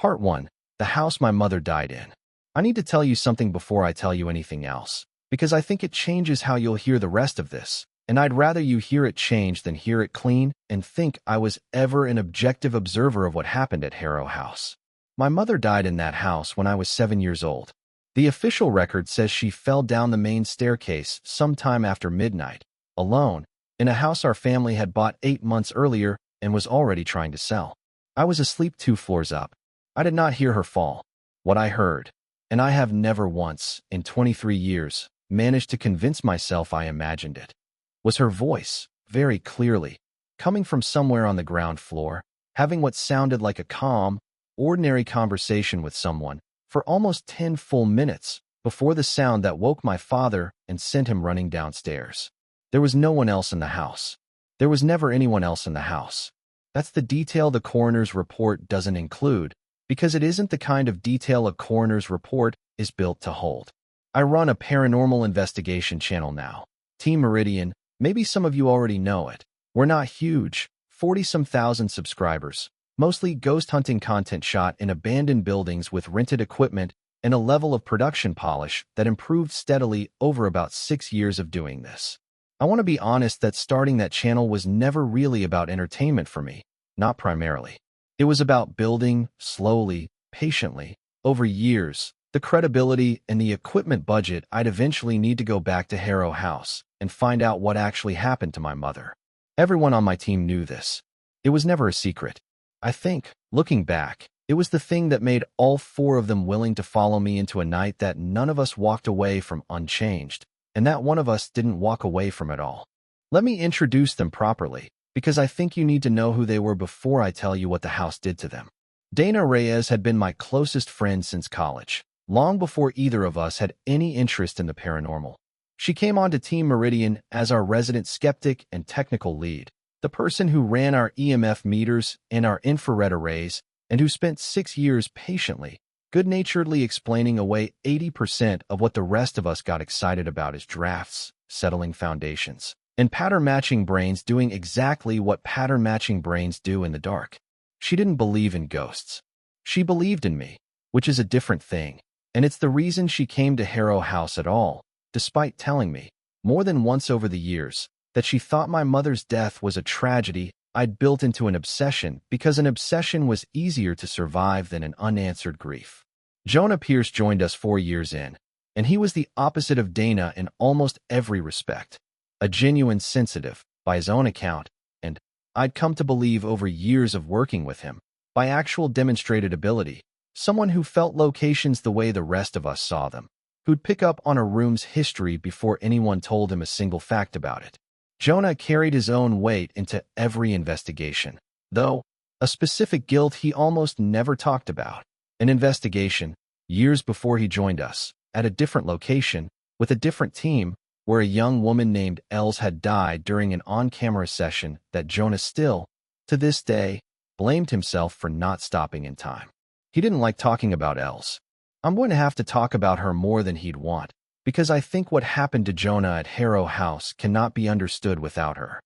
Part 1. The house my mother died in. I need to tell you something before I tell you anything else, because I think it changes how you'll hear the rest of this, and I'd rather you hear it change than hear it clean and think I was ever an objective observer of what happened at Harrow House. My mother died in that house when I was 7 years old. The official record says she fell down the main staircase sometime after midnight, alone, in a house our family had bought 8 months earlier and was already trying to sell. I was asleep 2 floors up. I did not hear her fall. What I heard, and I have never once, in 23 years, managed to convince myself I imagined it, was her voice, very clearly, coming from somewhere on the ground floor, having what sounded like a calm, ordinary conversation with someone for almost 10 full minutes before the sound that woke my father and sent him running downstairs. There was no one else in the house. There was never anyone else in the house. That's the detail the coroner's report doesn't include, because it isn't the kind of detail a coroner's report is built to hold. I run a paranormal investigation channel now, Team Meridian. Maybe some of you already know it. We're not huge, 40-some thousand subscribers, mostly ghost hunting content shot in abandoned buildings with rented equipment and a level of production polish that improved steadily over about 6 years of doing this. I want to be honest that starting that channel was never really about entertainment for me, not primarily. It was about building, slowly, patiently, over years, the credibility and the equipment budget I'd eventually need to go back to Harrow House and find out what actually happened to my mother. Everyone on my team knew this. It was never a secret. I think, looking back, it was the thing that made all 4 of them willing to follow me into a night that none of us walked away from unchanged, and that one of us didn't walk away from it all. Let me introduce them properly, because I think you need to know who they were before I tell you what the house did to them. Dana Reyes had been my closest friend since college, long before either of us had any interest in the paranormal. She came onto Team Meridian as our resident skeptic and technical lead, the person who ran our EMF meters and our infrared arrays, and who spent 6 years patiently, good-naturedly explaining away 80% of what the rest of us got excited about as drafts, settling foundations, and pattern-matching brains doing exactly what pattern-matching brains do in the dark. She didn't believe in ghosts. She believed in me, which is a different thing, and it's the reason she came to Harrow House at all, despite telling me, more than once over the years, that she thought my mother's death was a tragedy I'd built into an obsession because an obsession was easier to survive than an unanswered grief. Jonah Pierce joined us 4 years in, and he was the opposite of Dana in almost every respect. A genuine sensitive, by his own account, and, I'd come to believe over years of working with him, by actual demonstrated ability, someone who felt locations the way the rest of us saw them, who'd pick up on a room's history before anyone told him a single fact about it. Jonah carried his own weight into every investigation, though, a specific guilt he almost never talked about. An investigation, years before he joined us, at a different location, with a different team, where a young woman named Els had died during an on-camera session that Jonah still, to this day, blamed himself for not stopping in time. He didn't like talking about Els. I'm going to have to talk about her more than he'd want, because I think what happened to Jonah at Harrow House cannot be understood without her.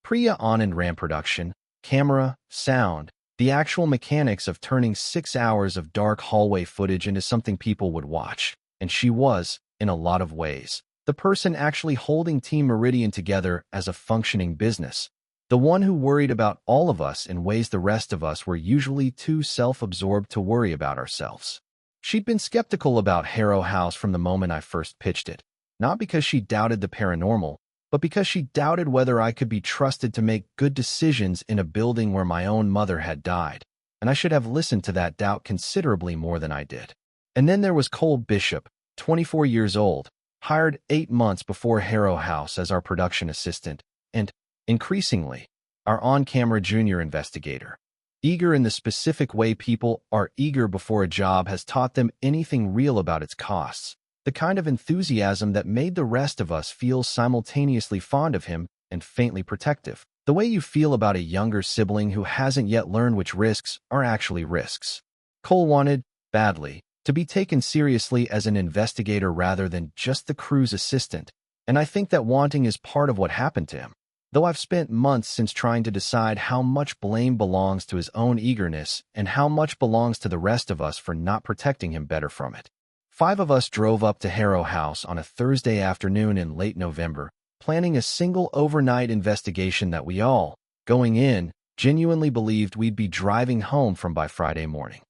Priya Anand ran production, camera, sound, the actual mechanics of turning 6 hours of dark hallway footage into something people would watch, and she was, in a lot of ways, the person actually holding Team Meridian together as a functioning business, the one who worried about all of us in ways the rest of us were usually too self-absorbed to worry about ourselves. She'd been skeptical about Harrow House from the moment I first pitched it, not because she doubted the paranormal, but because she doubted whether I could be trusted to make good decisions in a building where my own mother had died, and I should have listened to that doubt considerably more than I did. And then there was Cole Bishop, 24 years old, hired 8 months before Harrow House as our production assistant, and, increasingly, our on-camera junior investigator. Eager in the specific way people are eager before a job has taught them anything real about its costs, the kind of enthusiasm that made the rest of us feel simultaneously fond of him and faintly protective, the way you feel about a younger sibling who hasn't yet learned which risks are actually risks. Cole wanted, badly, to be taken seriously as an investigator rather than just the crew's assistant, and I think that wanting is part of what happened to him. though I've spent months since trying to decide how much blame belongs to his own eagerness and how much belongs to the rest of us for not protecting him better from it. 5 of us drove up to Harrow House on a Thursday afternoon in late November, planning a single overnight investigation that we all, going in, genuinely believed we'd be driving home from by Friday morning.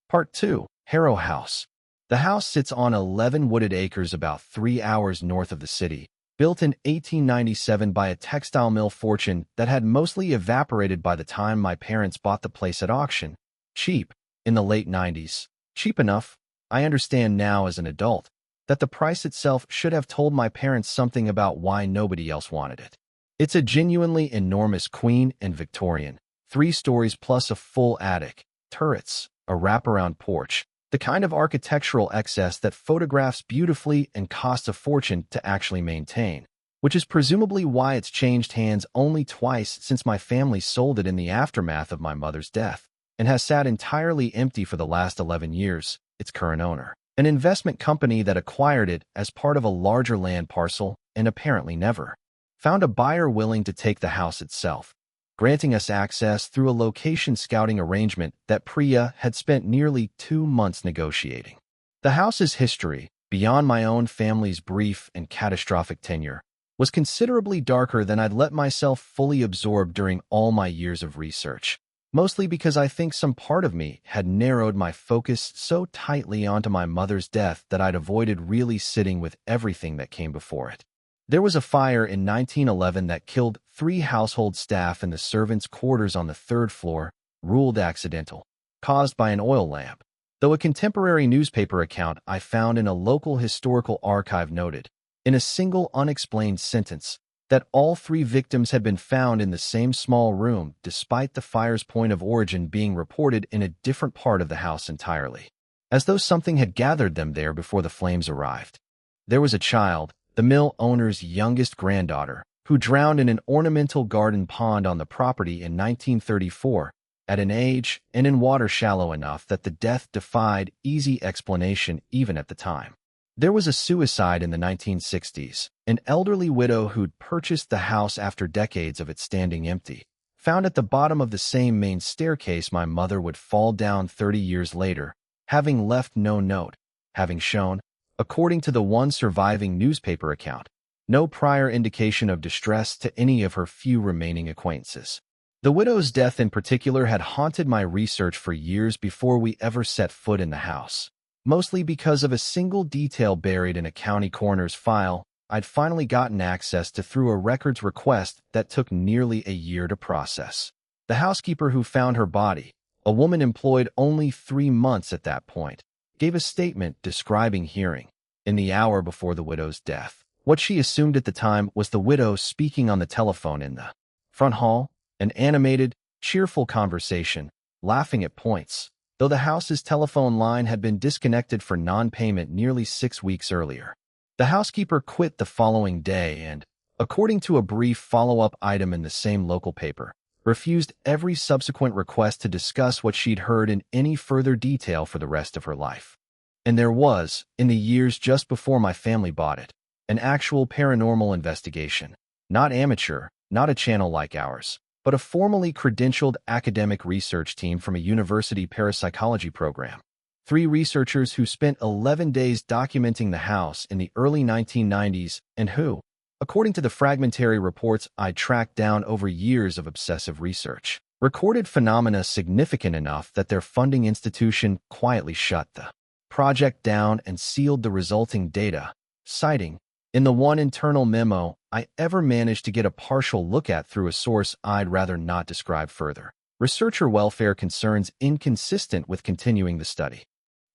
Part 2. Harrow House. The house sits on 11 wooded acres about 3 hours north of the city, built in 1897 by a textile mill fortune that had mostly evaporated by the time my parents bought the place at auction. Cheap, in the late 90s. Cheap enough, I understand now as an adult, that the price itself should have told my parents something about why nobody else wanted it. It's a genuinely enormous Queen and Victorian, 3 stories plus a full attic, turrets, a wraparound porch, the kind of architectural excess that photographs beautifully and costs a fortune to actually maintain, which is presumably why it's changed hands only twice since my family sold it in the aftermath of my mother's death, and has sat entirely empty for the last 11 years, its current owner. An investment company that acquired it as part of a larger land parcel and apparently never found a buyer willing to take the house itself, granting us access through a location scouting arrangement that Priya had spent nearly 2 months negotiating. The house's history, beyond my own family's brief and catastrophic tenure, was considerably darker than I'd let myself fully absorb during all my years of research, mostly because I think some part of me had narrowed my focus so tightly onto my mother's death that I'd avoided really sitting with everything that came before it. There was a fire in 1911 that killed 3 household staff in the servants' quarters on the 3rd floor, ruled accidental, caused by an oil lamp, though a contemporary newspaper account I found in a local historical archive noted, in a single unexplained sentence, that all 3 victims had been found in the same small room despite the fire's point of origin being reported in a different part of the house entirely, as though something had gathered them there before the flames arrived. There was a child, the mill owner's youngest granddaughter, who drowned in an ornamental garden pond on the property in 1934, at an age and in water shallow enough that the death defied easy explanation even at the time. There was a suicide in the 1960s, an elderly widow who'd purchased the house after decades of it standing empty, found at the bottom of the same main staircase my mother would fall down 30 years later, having left no note, having shown, according to the one surviving newspaper account, no prior indication of distress to any of her few remaining acquaintances. The widow's death in particular had haunted my research for years before we ever set foot in the house, mostly because of a single detail buried in a county coroner's file I'd finally gotten access to through a records request that took nearly a year to process. The housekeeper who found her body, a woman employed only 3 months at that point, gave a statement describing hearing, in the hour before the widow's death, what she assumed at the time was the widow speaking on the telephone in the front hall, an animated, cheerful conversation, laughing at points, though the house's telephone line had been disconnected for non-payment nearly 6 weeks earlier. The housekeeper quit the following day and, according to a brief follow-up item in the same local paper, refused every subsequent request to discuss what she'd heard in any further detail for the rest of her life. And there was, in the years just before my family bought it, an actual paranormal investigation, not amateur, not a channel like ours, but a formally credentialed academic research team from a university parapsychology program. 3 researchers who spent 11 days documenting the house in the early 1990s and who, according to the fragmentary reports I tracked down over years of obsessive research, recorded phenomena significant enough that their funding institution quietly shut the project down and sealed the resulting data, citing, in the one internal memo I ever managed to get a partial look at through a source I'd rather not describe further, researcher welfare concerns inconsistent with continuing the study.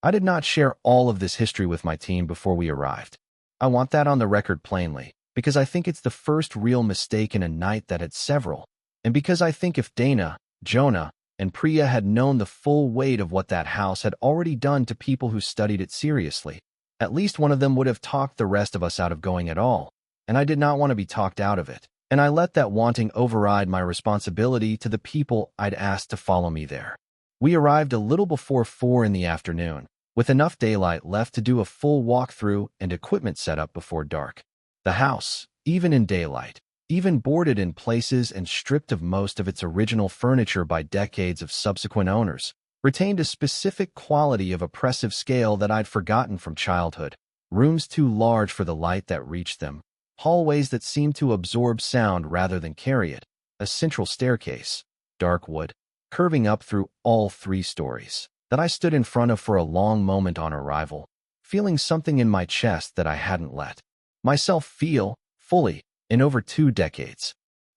I did not share all of this history with my team before we arrived. I want that on the record plainly, because I think it's the first real mistake in a night that had several, and because I think if Dana, Jonah, and Priya had known the full weight of what that house had already done to people who studied it seriously, at least one of them would have talked the rest of us out of going at all, and I did not want to be talked out of it, and I let that wanting override my responsibility to the people I'd asked to follow me there. We arrived a little before 4 in the afternoon, with enough daylight left to do a full walkthrough and equipment setup before dark. The house, even in daylight, even boarded in places and stripped of most of its original furniture by decades of subsequent owners, retained a specific quality of oppressive scale that I'd forgotten from childhood. Rooms too large for the light that reached them, hallways that seemed to absorb sound rather than carry it, a central staircase, dark wood, curving up through all 3 stories, that I stood in front of for a long moment on arrival, feeling something in my chest that I hadn't let myself feel fully in over 2 decades.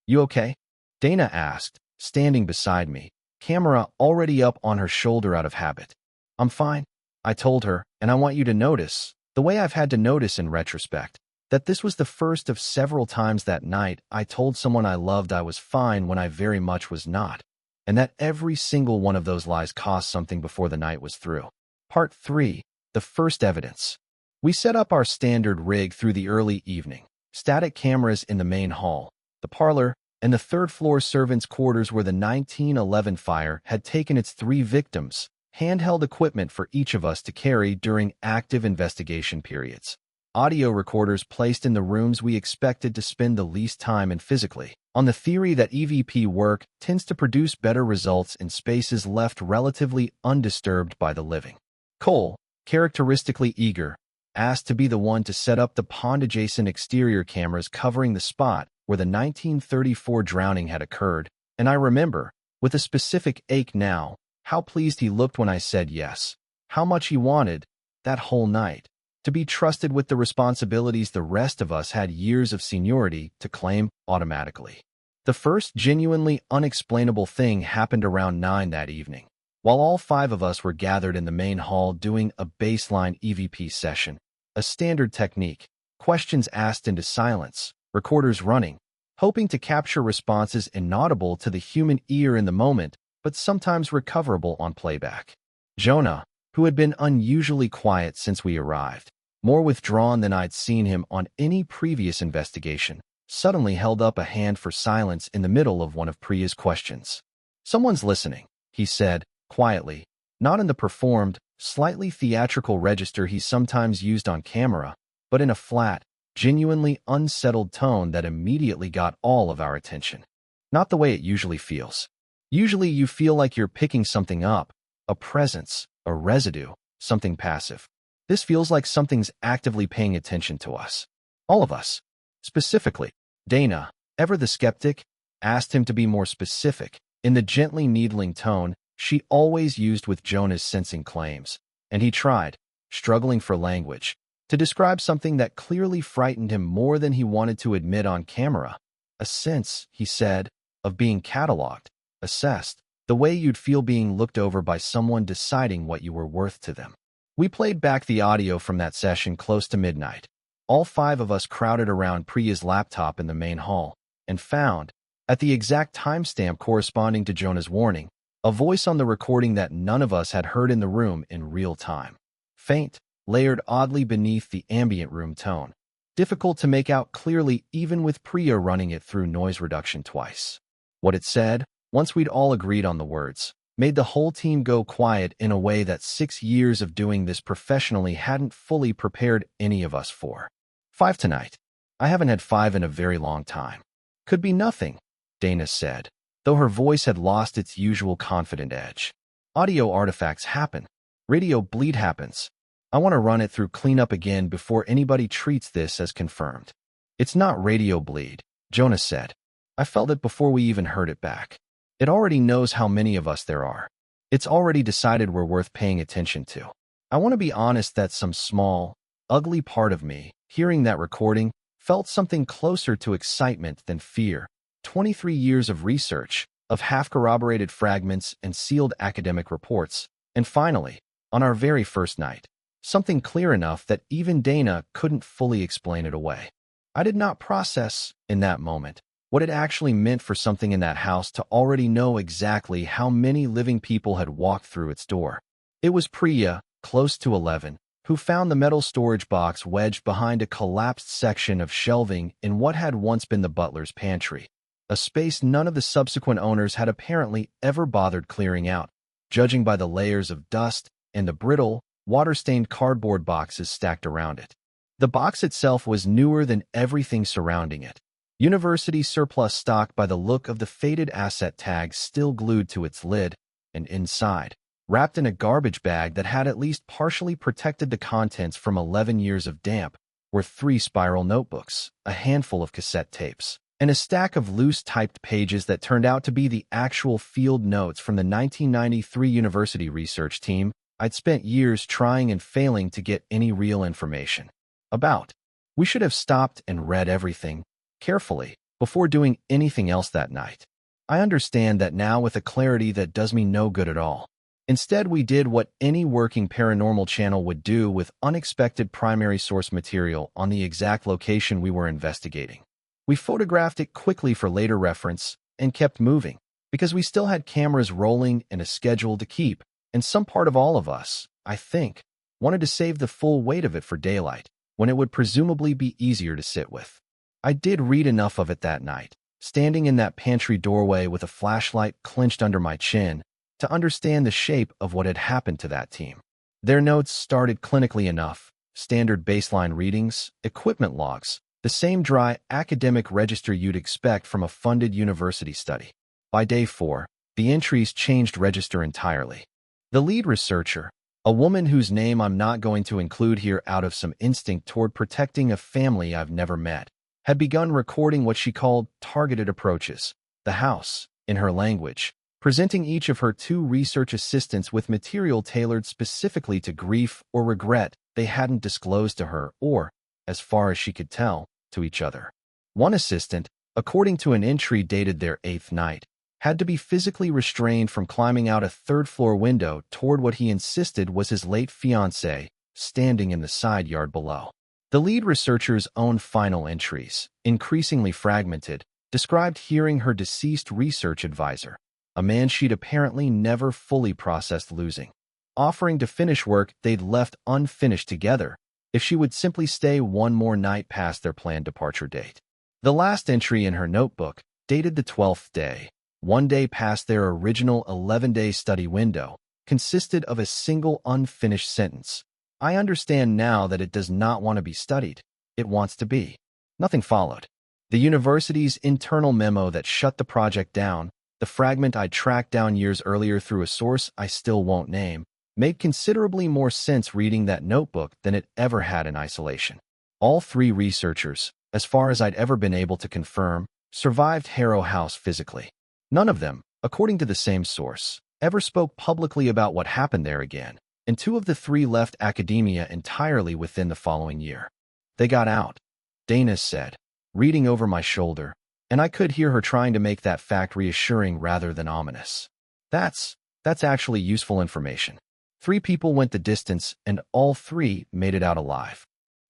"You okay?" Dana asked, standing beside me, camera already up on her shoulder out of habit. "I'm fine," I told her, and I want you to notice, the way I've had to notice in retrospect, that this was the first of several times that night I told someone I loved I was fine when I very much was not, and that every single one of those lies cost something before the night was through. Part 3. The First Evidence. We set up our standard rig through the early evening. Static cameras in the main hall, the parlor, and the third-floor servants' quarters where the 1911 fire had taken its 3 victims, handheld equipment for each of us to carry during active investigation periods. Audio recorders placed in the rooms we expected to spend the least time in physically, on the theory that EVP work tends to produce better results in spaces left relatively undisturbed by the living. Cole, characteristically eager, asked to be the one to set up the pond-adjacent exterior cameras covering the spot where the 1934 drowning had occurred, and I remember, with a specific ache now, how pleased he looked when I said yes, how much he wanted, that whole night, to be trusted with the responsibilities the rest of us had years of seniority to claim automatically. The first genuinely unexplainable thing happened around 9 that evening. While all 5 of us were gathered in the main hall doing a baseline EVP session, a standard technique, questions asked into silence, recorders running, hoping to capture responses inaudible to the human ear in the moment, but sometimes recoverable on playback. Jonah, who had been unusually quiet since we arrived, more withdrawn than I'd seen him on any previous investigation, suddenly held up a hand for silence in the middle of one of Priya's questions. "Someone's listening," he said, quietly, not in the performed, slightly theatrical register he sometimes used on camera, but in a flat, genuinely unsettled tone that immediately got all of our attention. Not the way it usually feels. Usually you feel like you're picking something up, a presence, a residue, something passive. This feels like something's actively paying attention to us. All of us. Specifically, Dana, ever the skeptic, asked him to be more specific, in the gently needling tone she always used with Jonah's sensing claims, and he tried, struggling for language, to describe something that clearly frightened him more than he wanted to admit on camera. A sense, he said, of being cataloged, assessed, the way you'd feel being looked over by someone deciding what you were worth to them. We played back the audio from that session close to midnight. All 5 of us crowded around Priya's laptop in the main hall, and found, at the exact timestamp corresponding to Jonah's warning, a voice on the recording that none of us had heard in the room in real time. Faint, layered oddly beneath the ambient room tone. Difficult to make out clearly even with Priya running it through noise reduction twice. What it said, once we'd all agreed on the words, made the whole team go quiet in a way that 6 years of doing this professionally hadn't fully prepared any of us for. 5 tonight. I haven't had 5 in a very long time. Could be nothing, Dana said, though her voice had lost its usual confident edge. Audio artifacts happen. Radio bleed happens. I want to run it through cleanup again before anybody treats this as confirmed. It's not radio bleed, Jonah said. I felt it before we even heard it back. It already knows how many of us there are. It's already decided we're worth paying attention to. I want to be honest that some small, ugly part of me, hearing that recording, felt something closer to excitement than fear. 23 years of research, of half-corroborated fragments and sealed academic reports, and finally, on our very first night, something clear enough that even Dana couldn't fully explain it away. I did not process, in that moment, what it actually meant for something in that house to already know exactly how many living people had walked through its door. It was Priya, close to 11, who found the metal storage box wedged behind a collapsed section of shelving in what had once been the butler's pantry, a space none of the subsequent owners had apparently ever bothered clearing out, judging by the layers of dust and the brittle, water-stained cardboard boxes stacked around it. The box itself was newer than everything surrounding it, University surplus stock by the look of the faded asset tag still glued to its lid, and inside, wrapped in a garbage bag that had at least partially protected the contents from 11 years of damp, were 3 spiral notebooks, a handful of cassette tapes, and a stack of loose typed pages that turned out to be the actual field notes from the 1993 university research team I'd spent years trying and failing to get any real information about. We should have stopped and read everything carefully before doing anything else that night. I understand that now with a clarity that does me no good at all. Instead, we did what any working paranormal channel would do with unexpected primary source material on the exact location we were investigating. We photographed it quickly for later reference and kept moving, because we still had cameras rolling and a schedule to keep, and some part of all of us, I think, wanted to save the full weight of it for daylight, when it would presumably be easier to sit with. I did read enough of it that night, standing in that pantry doorway with a flashlight clenched under my chin, to understand the shape of what had happened to that team. Their notes started clinically enough: standard baseline readings, equipment logs, the same dry academic register you'd expect from a funded university study. By day 4, the entries changed register entirely. The lead researcher, a woman whose name I'm not going to include here out of some instinct toward protecting a family I've never met, had begun recording what she called targeted approaches, the house, in her language, presenting each of her 2 research assistants with material tailored specifically to grief or regret they hadn't disclosed to her or, as far as she could tell, to each other. One assistant, according to an entry dated their 8th night, had to be physically restrained from climbing out a 3rd-floor window toward what he insisted was his late fiancée, standing in the side yard below. The lead researcher's own final entries, increasingly fragmented, described hearing her deceased research advisor, a man she'd apparently never fully processed losing, offering to finish work they'd left unfinished together if she would simply stay one more night past their planned departure date. The last entry in her notebook, dated the 12th day, one day past their original 11-day study window, consisted of a single unfinished sentence. I understand now that it does not want to be studied. It wants to be. Nothing followed. The university's internal memo that shut the project down, the fragment I tracked down years earlier through a source I still won't name, made considerably more sense reading that notebook than it ever had in isolation. All 3 researchers, as far as I'd ever been able to confirm, survived Harrow House physically. None of them, according to the same source, ever spoke publicly about what happened there again, and 2 of the 3 left academia entirely within the following year. They got out, Dana said, reading over my shoulder, and I could hear her trying to make that fact reassuring rather than ominous. That's actually useful information. 3 people went the distance, and all 3 made it out alive.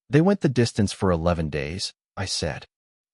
They went the distance for 11 days, I said.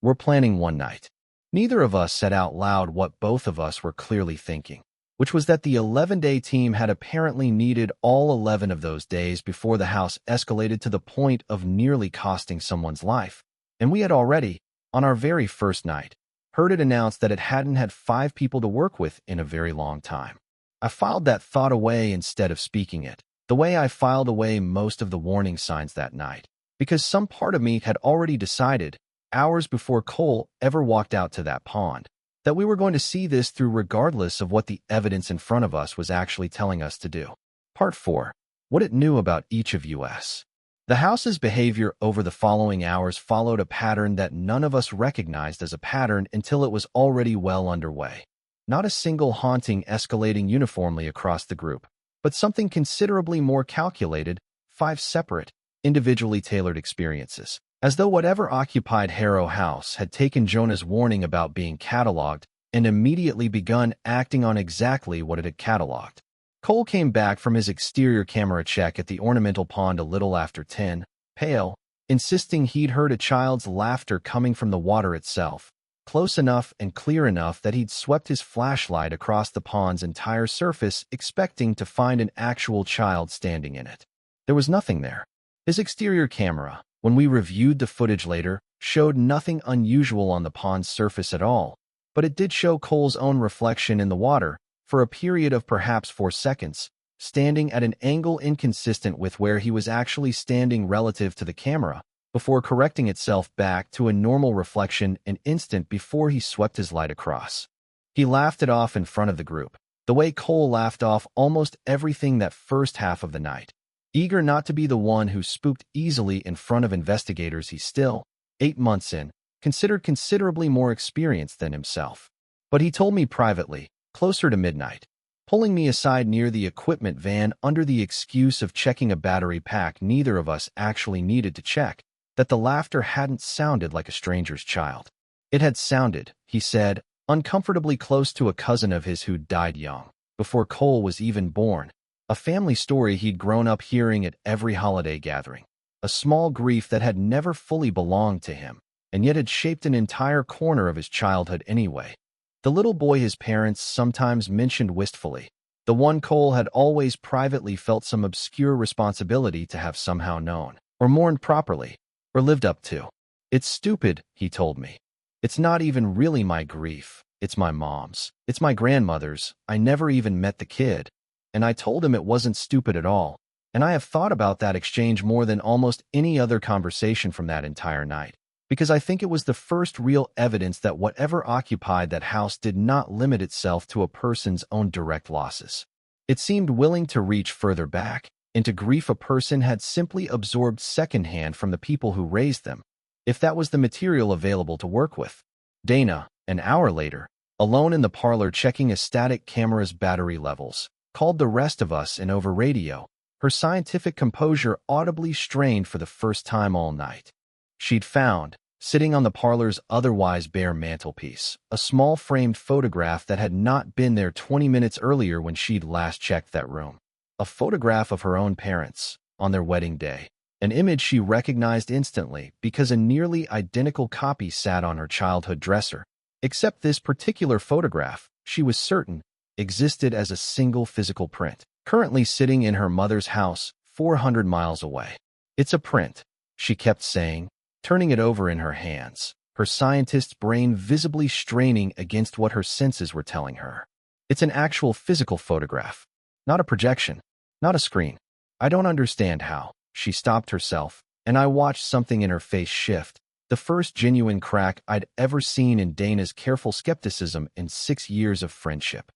We're planning one night. Neither of us said out loud what both of us were clearly thinking, which was that the 11-day team had apparently needed all 11 of those days before the house escalated to the point of nearly costing someone's life, and we had already, on our very first night, heard it announced that it hadn't had 5 people to work with in a very long time. I filed that thought away instead of speaking it, the way I filed away most of the warning signs that night, because some part of me had already decided, hours before Cole ever walked out to that pond, that we were going to see this through regardless of what the evidence in front of us was actually telling us to do. Part 4. What it knew about each of us. The house's behavior over the following hours followed a pattern that none of us recognized as a pattern until it was already well underway. Not a single haunting escalating uniformly across the group, but something considerably more calculated, 5 separate, individually tailored experiences. As though whatever occupied Harrow House had taken Jonah's warning about being cataloged and immediately begun acting on exactly what it had cataloged. Cole came back from his exterior camera check at the ornamental pond a little after 10, pale, insisting he'd heard a child's laughter coming from the water itself, close enough and clear enough that he'd swept his flashlight across the pond's entire surface expecting to find an actual child standing in it. There was nothing there. His exterior camera, when we reviewed the footage later, showed nothing unusual on the pond's surface at all, but it did show Cole's own reflection in the water, for a period of perhaps 4 seconds, standing at an angle inconsistent with where he was actually standing relative to the camera, before correcting itself back to a normal reflection an instant before he swept his light across. He laughed it off in front of the group, the way Cole laughed off almost everything that first half of the night. Eager not to be the one who spooked easily in front of investigators, he still, 8 months in, considered considerably more experienced than himself. But he told me privately, closer to midnight, pulling me aside near the equipment van under the excuse of checking a battery pack neither of us actually needed to check, that the laughter hadn't sounded like a stranger's child. It had sounded, he said, uncomfortably close to a cousin of his who died young, before Cole was even born, a family story he'd grown up hearing at every holiday gathering, a small grief that had never fully belonged to him, and yet had shaped an entire corner of his childhood anyway. The little boy his parents sometimes mentioned wistfully, the one Cole had always privately felt some obscure responsibility to have somehow known, or mourned properly, or lived up to. It's stupid, he told me. It's not even really my grief. It's my mom's. It's my grandmother's. I never even met the kid. And I told him it wasn't stupid at all. And I have thought about that exchange more than almost any other conversation from that entire night, because I think it was the first real evidence that whatever occupied that house did not limit itself to a person's own direct losses. It seemed willing to reach further back, into grief a person had simply absorbed secondhand from the people who raised them, if that was the material available to work with. Dana, an hour later, alone in the parlor checking a static camera's battery levels, called the rest of us in over radio, her scientific composure audibly strained for the first time all night. She'd found, sitting on the parlor's otherwise bare mantelpiece, a small framed photograph that had not been there 20 minutes earlier when she'd last checked that room. A photograph of her own parents, on their wedding day. An image she recognized instantly because a nearly identical copy sat on her childhood dresser. Except this particular photograph, she was certain, existed as a single physical print, currently sitting in her mother's house 400 miles away. It's a print, she kept saying, turning it over in her hands, her scientist's brain visibly straining against what her senses were telling her. It's an actual physical photograph, not a projection, not a screen. I don't understand how. She stopped herself, and I watched something in her face shift, the first genuine crack I'd ever seen in Dana's careful skepticism in 6 years of friendship.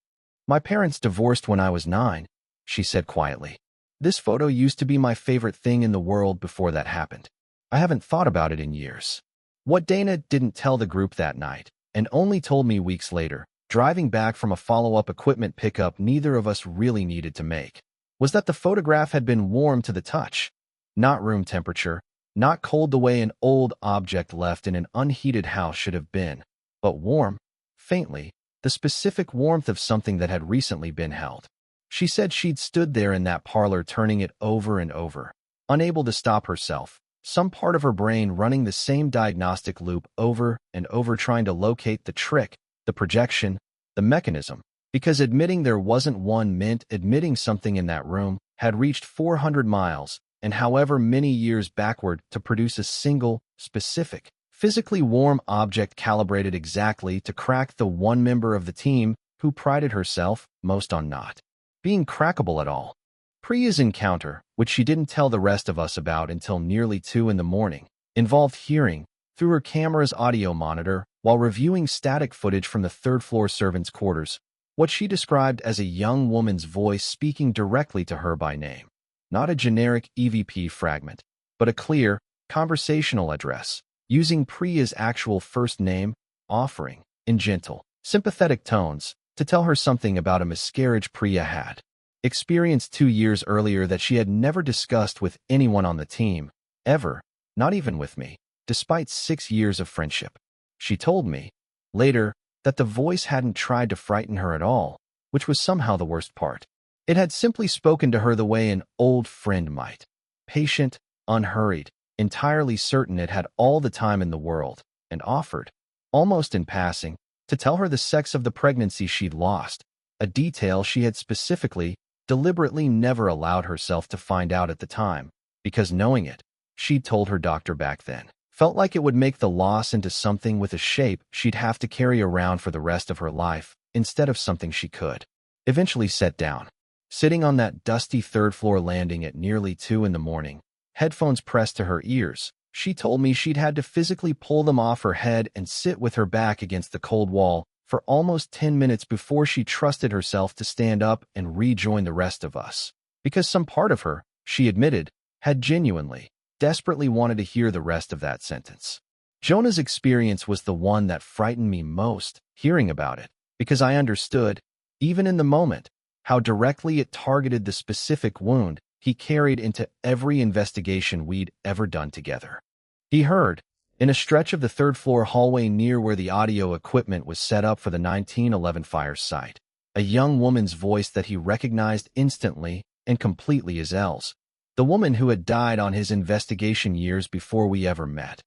My parents divorced when I was 9, she said quietly. This photo used to be my favorite thing in the world before that happened. I haven't thought about it in years. What Dana didn't tell the group that night, and only told me weeks later, driving back from a follow-up equipment pickup neither of us really needed to make, was that the photograph had been warm to the touch. Not room temperature, not cold the way an old object left in an unheated house should have been, but warm, faintly, the specific warmth of something that had recently been held. She said she'd stood there in that parlor turning it over and over, unable to stop herself, some part of her brain running the same diagnostic loop over and over trying to locate the trick, the projection, the mechanism, because admitting there wasn't one meant admitting something in that room had reached 400 miles, and however many years backward to produce a single, specific, physically warm object calibrated exactly to crack the one member of the team who prided herself most on not being crackable at all. Priya's encounter, which she didn't tell the rest of us about until nearly 2 in the morning, involved hearing, through her camera's audio monitor, while reviewing static footage from the third-floor servants' quarters, what she described as a young woman's voice speaking directly to her by name. Not a generic EVP fragment, but a clear, conversational address, using Priya's actual first name, offering, in gentle, sympathetic tones, to tell her something about a miscarriage Priya had experienced 2 years earlier that she had never discussed with anyone on the team, ever, not even with me, despite 6 years of friendship. She told me, later, that the voice hadn't tried to frighten her at all, which was somehow the worst part. It had simply spoken to her the way an old friend might. Patient, unhurried, entirely certain it had all the time in the world, and offered, almost in passing, to tell her the sex of the pregnancy she'd lost, a detail she had specifically, deliberately never allowed herself to find out at the time, because knowing it, she'd told her doctor back then, felt like it would make the loss into something with a shape she'd have to carry around for the rest of her life, instead of something she could eventually set down. Sitting on that dusty third-floor landing at nearly 2 in the morning, headphones pressed to her ears, She told me she'd had to physically pull them off her head and sit with her back against the cold wall for almost 10 minutes before she trusted herself to stand up and rejoin the rest of us. Because some part of her, she admitted, had genuinely, desperately wanted to hear the rest of that sentence. Jonah's experience was the one that frightened me most, hearing about it, because I understood, even in the moment, how directly it targeted the specific wound he carried into every investigation we'd ever done together. He heard, in a stretch of the third-floor hallway near where the audio equipment was set up for the 1911 fire site, a young woman's voice that he recognized instantly and completely as Elle's, the woman who had died on his investigation years before we ever met,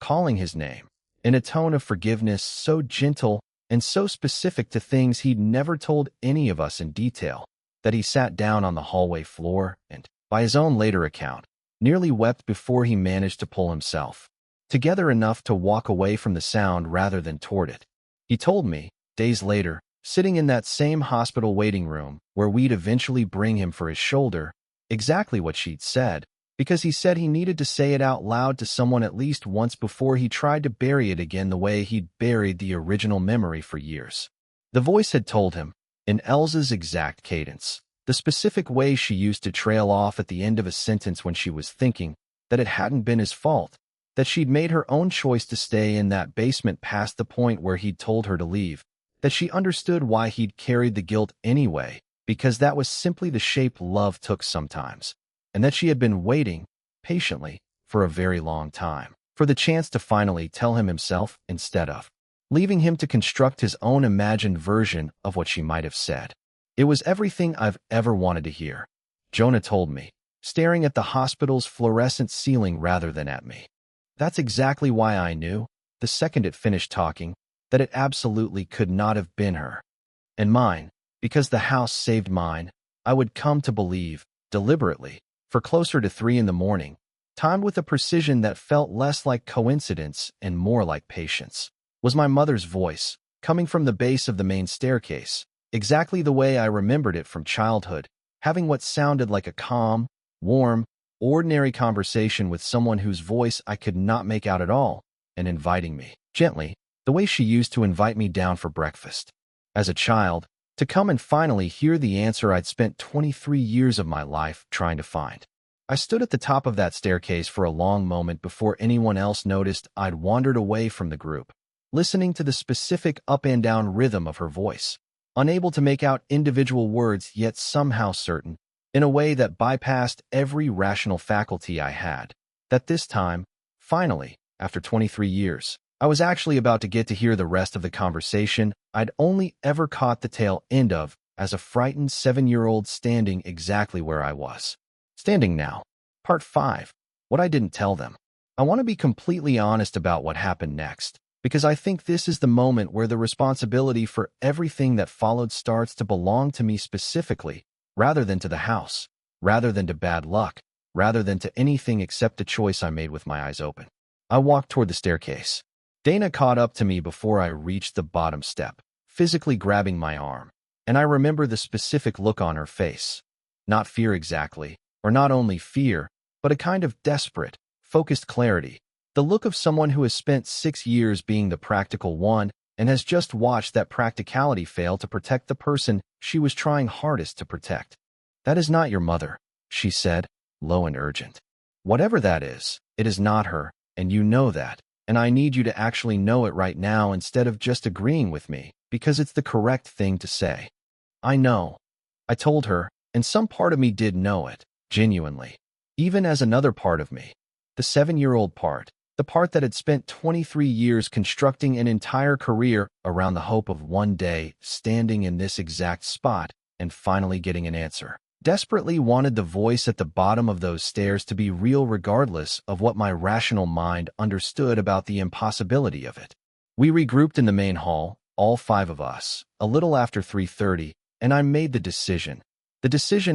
calling his name, in a tone of forgiveness so gentle and so specific to things he'd never told any of us in detail, that he sat down on the hallway floor and, by his own later account, nearly wept before he managed to pull himself together enough to walk away from the sound rather than toward it. He told me, days later, sitting in that same hospital waiting room where we'd eventually bring him for his shoulder, exactly what she'd said, because he said he needed to say it out loud to someone at least once before he tried to bury it again the way he'd buried the original memory for years. The voice had told him, in Elsa's exact cadence, the specific way she used to trail off at the end of a sentence when she was thinking that it hadn't been his fault, that she'd made her own choice to stay in that basement past the point where he'd told her to leave, that she understood why he'd carried the guilt anyway, because that was simply the shape love took sometimes, and that she had been waiting, patiently, for a very long time, for the chance to finally tell him himself instead of leaving him to construct his own imagined version of what she might have said. It was everything I've ever wanted to hear, Jonah told me, staring at the hospital's fluorescent ceiling rather than at me. That's exactly why I knew, the second it finished talking, that it absolutely could not have been her. And mine, because the house saved mine, I would come to believe, deliberately, for closer to 3 in the morning, timed with a precision that felt less like coincidence and more like patience, was my mother's voice, coming from the base of the main staircase, exactly the way I remembered it from childhood, having what sounded like a calm, warm, ordinary conversation with someone whose voice I could not make out at all, and inviting me, gently, the way she used to invite me down for breakfast. As a child, to come and finally hear the answer I'd spent 23 years of my life trying to find. I stood at the top of that staircase for a long moment before anyone else noticed I'd wandered away from the group, listening to the specific up and down rhythm of her voice, unable to make out individual words yet somehow certain, in a way that bypassed every rational faculty I had, that this time, finally, after 23 years, I was actually about to get to hear the rest of the conversation I'd only ever caught the tail end of as a frightened 7-year-old standing exactly where I was. Standing now. Part 5. What I didn't tell them. I want to be completely honest about what happened next, because I think this is the moment where the responsibility for everything that followed starts to belong to me specifically, rather than to the house, rather than to bad luck, rather than to anything except the choice I made with my eyes open. I walked toward the staircase. Dana caught up to me before I reached the bottom step, physically grabbing my arm, and I remember the specific look on her face. Not fear exactly, or not only fear, but a kind of desperate, focused clarity, the look of someone who has spent 6 years being the practical one and has just watched that practicality fail to protect the person she was trying hardest to protect. "That is not your mother," she said, low and urgent. "Whatever that is, it is not her, and you know that, and I need you to actually know it right now instead of just agreeing with me, because it's the correct thing to say." "I know," I told her, and some part of me did know it, genuinely, even as another part of me, the 7-year-old part, the part that had spent 23 years constructing an entire career around the hope of one day standing in this exact spot and finally getting an answer, desperately wanted the voice at the bottom of those stairs to be real regardless of what my rational mind understood about the impossibility of it. We regrouped in the main hall, all 5 of us, a little after 3:30, and I made the decision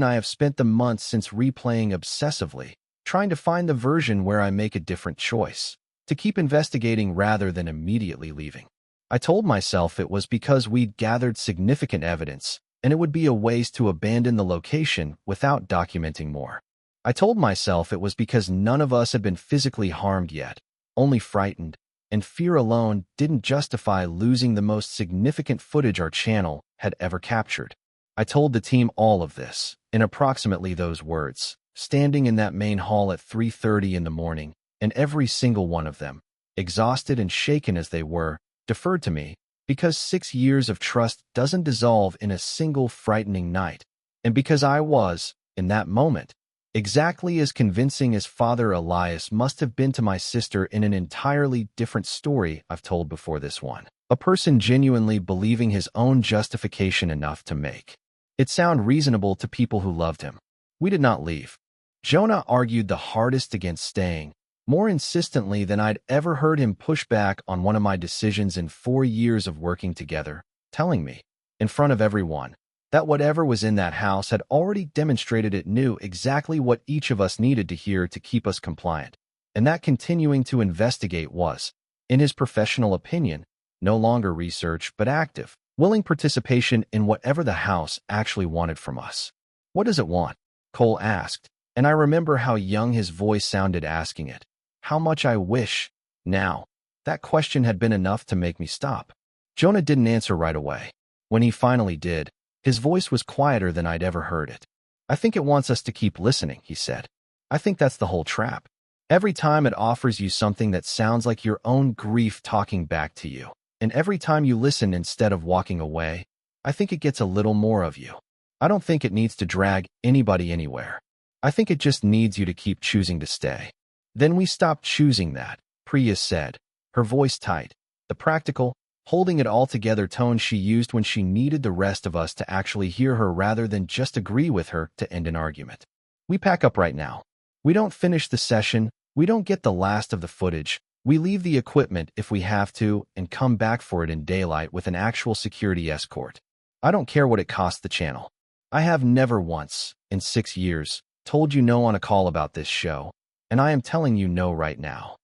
I have spent the months since replaying obsessively, trying to find the version where I make a different choice, to keep investigating rather than immediately leaving. I told myself it was because we'd gathered significant evidence, and it would be a waste to abandon the location without documenting more. I told myself it was because none of us had been physically harmed yet, only frightened, and fear alone didn't justify losing the most significant footage our channel had ever captured. I told the team all of this, in approximately those words, standing in that main hall at 3:30 in the morning, and every single one of them, exhausted and shaken as they were, deferred to me, because 6 years of trust doesn't dissolve in a single frightening night, and because I was, in that moment, exactly as convincing as Father Elias must have been to my sister in an entirely different story I've told before this one. A person genuinely believing his own justification enough to make it sound reasonable to people who loved him. We did not leave. Jonah argued the hardest against staying, more insistently than I'd ever heard him push back on one of my decisions in 4 years of working together, telling me, in front of everyone, that whatever was in that house had already demonstrated it knew exactly what each of us needed to hear to keep us compliant, and that continuing to investigate was, in his professional opinion, no longer research but active, willing participation in whatever the house actually wanted from us. "What does it want?" Cole asked, and I remember how young his voice sounded asking it. How much I wish. Now, that question had been enough to make me stop. Jonah didn't answer right away. When he finally did, his voice was quieter than I'd ever heard it. "I think it wants us to keep listening," he said. "I think that's the whole trap. Every time it offers you something that sounds like your own grief talking back to you, and every time you listen instead of walking away, I think it gets a little more of you. I don't think it needs to drag anybody anywhere. I think it just needs you to keep choosing to stay." "Then we stopped choosing that," Priya said, her voice tight, the practical, holding it all together tone she used when she needed the rest of us to actually hear her rather than just agree with her to end an argument. "We pack up right now. We don't finish the session, we don't get the last of the footage, we leave the equipment if we have to and come back for it in daylight with an actual security escort. I don't care what it costs the channel. I have never once, in 6 years, told you no on a call about this show, and I am telling you no right now."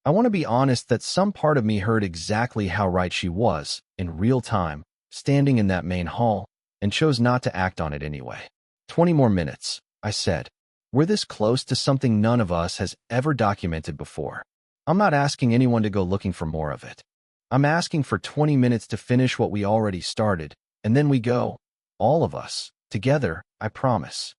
I want to be honest that some part of me heard exactly how right she was, in real time, standing in that main hall, and chose not to act on it anyway. 20 more minutes, I said. We're this close to something none of us has ever documented before. I'm not asking anyone to go looking for more of it. I'm asking for 20 minutes to finish what we already started, and then we go. All of us. Together, I promise.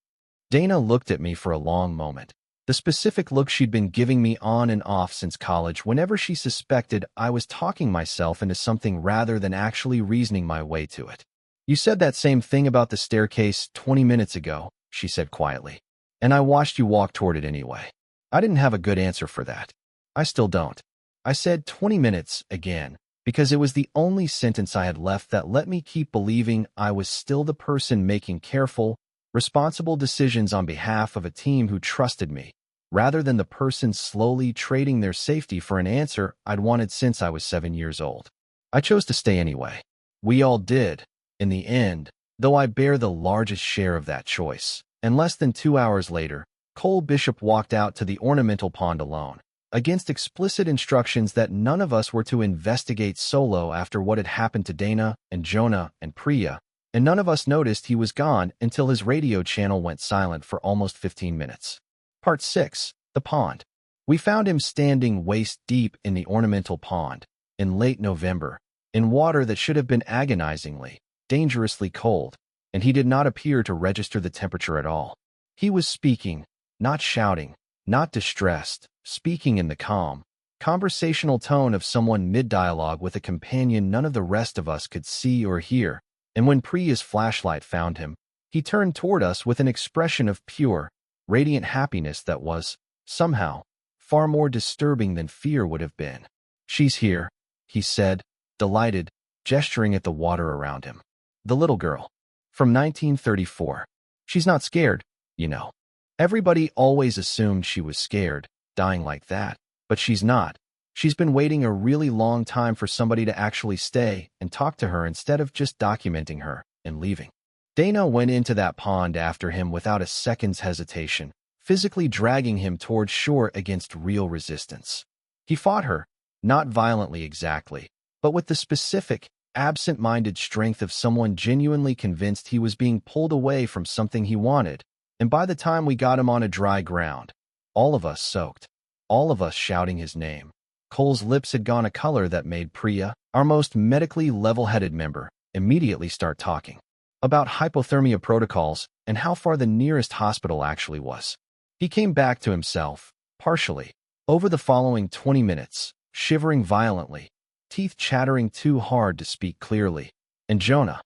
Dana looked at me for a long moment. The specific look she'd been giving me on and off since college whenever she suspected I was talking myself into something rather than actually reasoning my way to it. "You said that same thing about the staircase 20 minutes ago," she said quietly. "And I watched you walk toward it anyway. I didn't have a good answer for that. I still don't." I said 20 minutes again, because it was the only sentence I had left that let me keep believing I was still the person making careful, responsible decisions on behalf of a team who trusted me, rather than the person slowly trading their safety for an answer I'd wanted since I was 7 years old. I chose to stay anyway. We all did, in the end, though I bear the largest share of that choice. And less than 2 hours later, Cole Bishop walked out to the ornamental pond alone, against explicit instructions that none of us were to investigate solo after what had happened to Dana and Jonah and Priya, and none of us noticed he was gone until his radio channel went silent for almost 15 minutes. Part 6. The Pond. We found him standing waist-deep in the ornamental pond, in late November, in water that should have been agonizingly, dangerously cold, and he did not appear to register the temperature at all. He was speaking, not shouting, not distressed, speaking in the calm, conversational tone of someone mid-dialogue with a companion none of the rest of us could see or hear, and when Priya's flashlight found him, he turned toward us with an expression of pure, radiant happiness that was, somehow, far more disturbing than fear would have been. "She's here," he said, delighted, gesturing at the water around him. "The little girl. From 1934. She's not scared, you know. Everybody always assumed she was scared, dying like that, but she's not. She's been waiting a really long time for somebody to actually stay and talk to her instead of just documenting her and leaving." Dana went into that pond after him without a second's hesitation, physically dragging him toward shore against real resistance. He fought her, not violently exactly, but with the specific, absent-minded strength of someone genuinely convinced he was being pulled away from something he wanted, And by the time we got him on a dry ground, all of us soaked, all of us shouting his name, Cole's lips had gone a color that made Priya, our most medically level-headed member, immediately start talking about hypothermia protocols and how far the nearest hospital actually was. He came back to himself, partially, over the following 20 minutes, shivering violently, teeth chattering too hard to speak clearly, and Jonah,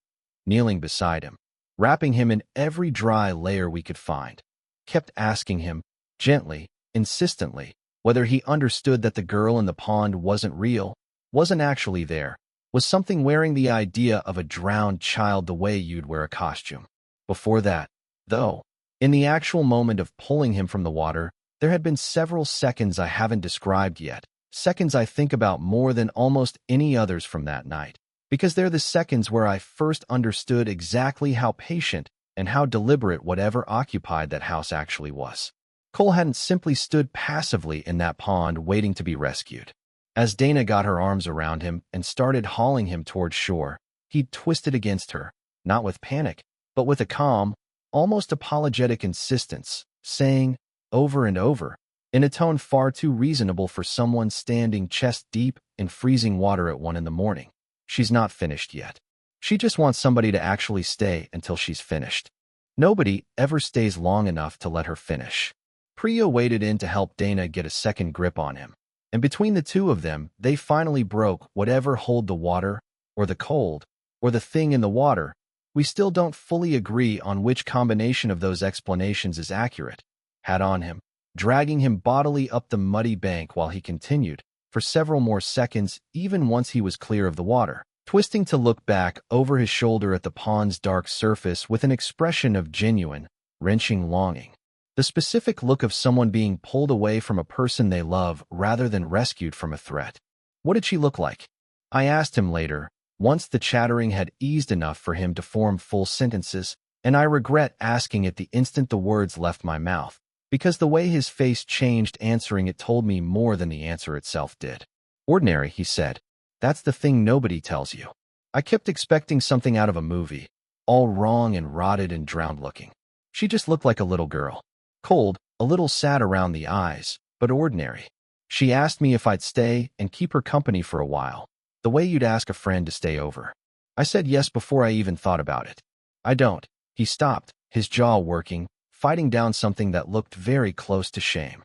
kneeling beside him, wrapping him in every dry layer we could find, kept asking him, gently, insistently, whether he understood that the girl in the pond wasn't real, wasn't actually there, was something wearing the idea of a drowned child the way you'd wear a costume. Before that, though, in the actual moment of pulling him from the water, there had been several seconds I haven't described yet, seconds I think about more than almost any others from that night, because they're the seconds where I first understood exactly how patient and how deliberate whatever occupied that house actually was. Cole hadn't simply stood passively in that pond waiting to be rescued. As Dana got her arms around him and started hauling him toward shore, he twisted against her, not with panic, but with a calm, almost apologetic insistence, saying, over and over, in a tone far too reasonable for someone standing chest-deep in freezing water at 1 in the morning, "She's not finished yet. She just wants somebody to actually stay until she's finished. Nobody ever stays long enough to let her finish." Priya waded in to help Dana get a second grip on him, and between the two of them, they finally broke whatever hold the water, or the cold, or the thing in the water. We still don't fully agree on which combination of those explanations is accurate, had on him, dragging him bodily up the muddy bank while he continued, for several more seconds even once he was clear of the water, twisting to look back over his shoulder at the pond's dark surface with an expression of genuine, wrenching longing. The specific look of someone being pulled away from a person they love rather than rescued from a threat. What did she look like? I asked him later, once the chattering had eased enough for him to form full sentences, and I regret asking it the instant the words left my mouth, because the way his face changed answering it told me more than the answer itself did. "Ordinary," he said. "That's the thing nobody tells you." I kept expecting something out of a movie, all wrong and rotted and drowned looking. She just looked like a little girl. Cold, a little sad around the eyes, but ordinary. She asked me if I'd stay and keep her company for a while, the way you'd ask a friend to stay over. I said yes before I even thought about it. "I don't." He stopped, his jaw working, fighting down something that looked very close to shame.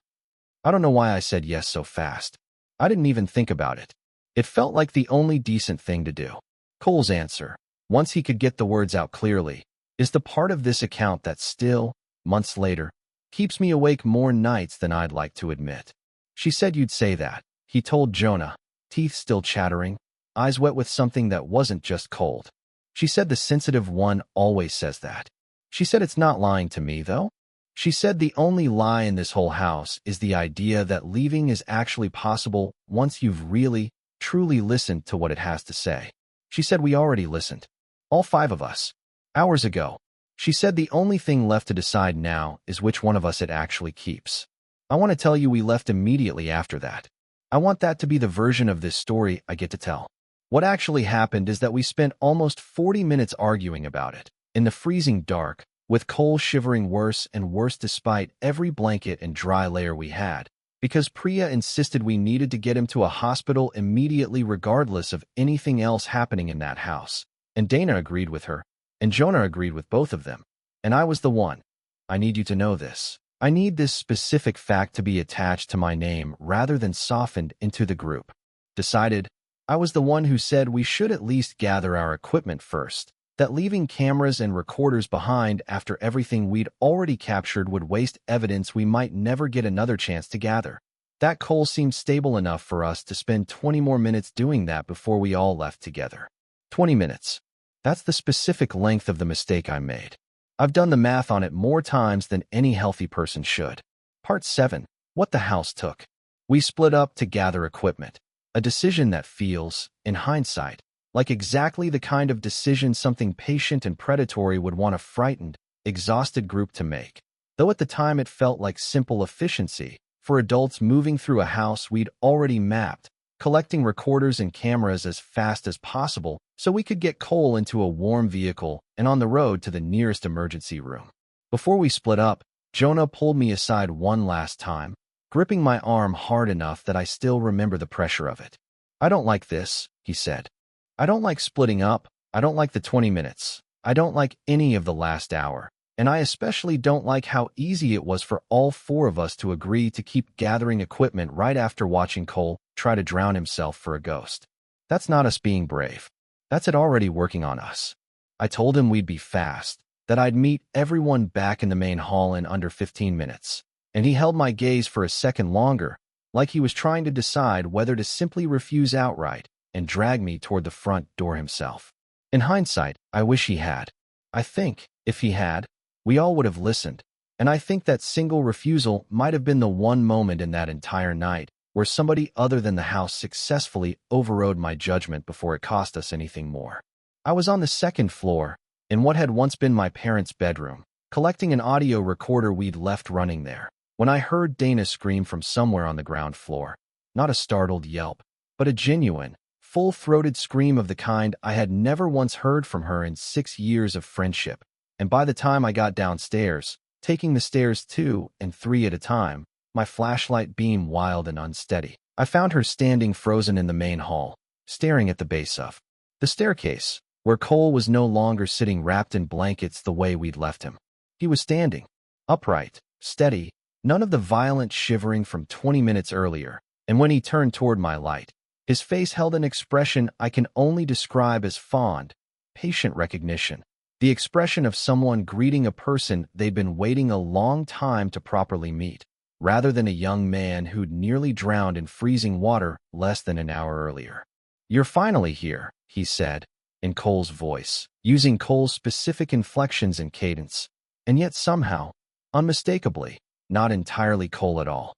I don't know why I said yes so fast. I didn't even think about it. It felt like the only decent thing to do. Cole's answer, once he could get the words out clearly, is the part of this account that still, months later, keeps me awake more nights than I'd like to admit. "She said you'd say that," he told Jonah, teeth still chattering, eyes wet with something that wasn't just cold. "She said the sensitive one always says that. She said it's not lying to me, though. She said the only lie in this whole house is the idea that leaving is actually possible once you've really, truly listened to what it has to say. She said we already listened. All 5 of us. Hours ago. She said the only thing left to decide now is which one of us it actually keeps. I want to tell you we left immediately after that. I want that to be the version of this story I get to tell. What actually happened is that we spent almost 40 minutes arguing about it, in the freezing dark, with Cole shivering worse and worse despite every blanket and dry layer we had, because Priya insisted we needed to get him to a hospital immediately regardless of anything else happening in that house. And Dana agreed with her, and Jonah agreed with both of them. And I was the one. I need you to know this. I need this specific fact to be attached to my name rather than softened into the group. Decided, I was the one who said we should at least gather our equipment first, that leaving cameras and recorders behind after everything we'd already captured would waste evidence we might never get another chance to gather. That Cole seemed stable enough for us to spend 20 more minutes doing that before we all left together. 20 minutes. That's the specific length of the mistake I made. I've done the math on it more times than any healthy person should. Part 7. What the house took. We split up to gather equipment. A decision that feels, in hindsight, like exactly the kind of decision something patient and predatory would want a frightened, exhausted group to make. Though at the time it felt like simple efficiency, for adults moving through a house we'd already mapped, collecting recorders and cameras as fast as possible so we could get Cole into a warm vehicle and on the road to the nearest emergency room. Before we split up, Jonah pulled me aside one last time, gripping my arm hard enough that I still remember the pressure of it. "I don't like this," he said. "I don't like splitting up. I don't like the 20 minutes. I don't like any of the last hour. And I especially don't like how easy it was for all four of us to agree to keep gathering equipment right after watching Cole try to drown himself for a ghost. That's not us being brave. That's it already working on us." I told him we'd be fast, that I'd meet everyone back in the main hall in under 15 minutes. And he held my gaze for a second longer, like he was trying to decide whether to simply refuse outright and drag me toward the front door himself. In hindsight, I wish he had. I think, if he had, we all would have listened, and I think that single refusal might have been the one moment in that entire night where somebody other than the house successfully overrode my judgment before it cost us anything more. I was on the second floor, in what had once been my parents' bedroom, collecting an audio recorder we'd left running there, when I heard Dana scream from somewhere on the ground floor. Not a startled yelp, but a genuine, full-throated scream of the kind I had never once heard from her in 6 years of friendship. And by the time I got downstairs, taking the stairs 2 and 3 at a time, my flashlight beam wild and unsteady, I found her standing frozen in the main hall, staring at the base of the staircase, where Cole was no longer sitting wrapped in blankets the way we'd left him. He was standing, upright, steady, none of the violent shivering from 20 minutes earlier, and when he turned toward my light, his face held an expression I can only describe as fond, patient recognition. The expression of someone greeting a person they'd been waiting a long time to properly meet, rather than a young man who'd nearly drowned in freezing water less than an hour earlier. "You're finally here," he said, in Cole's voice, using Cole's specific inflections and cadence, and yet somehow, unmistakably, not entirely Cole at all.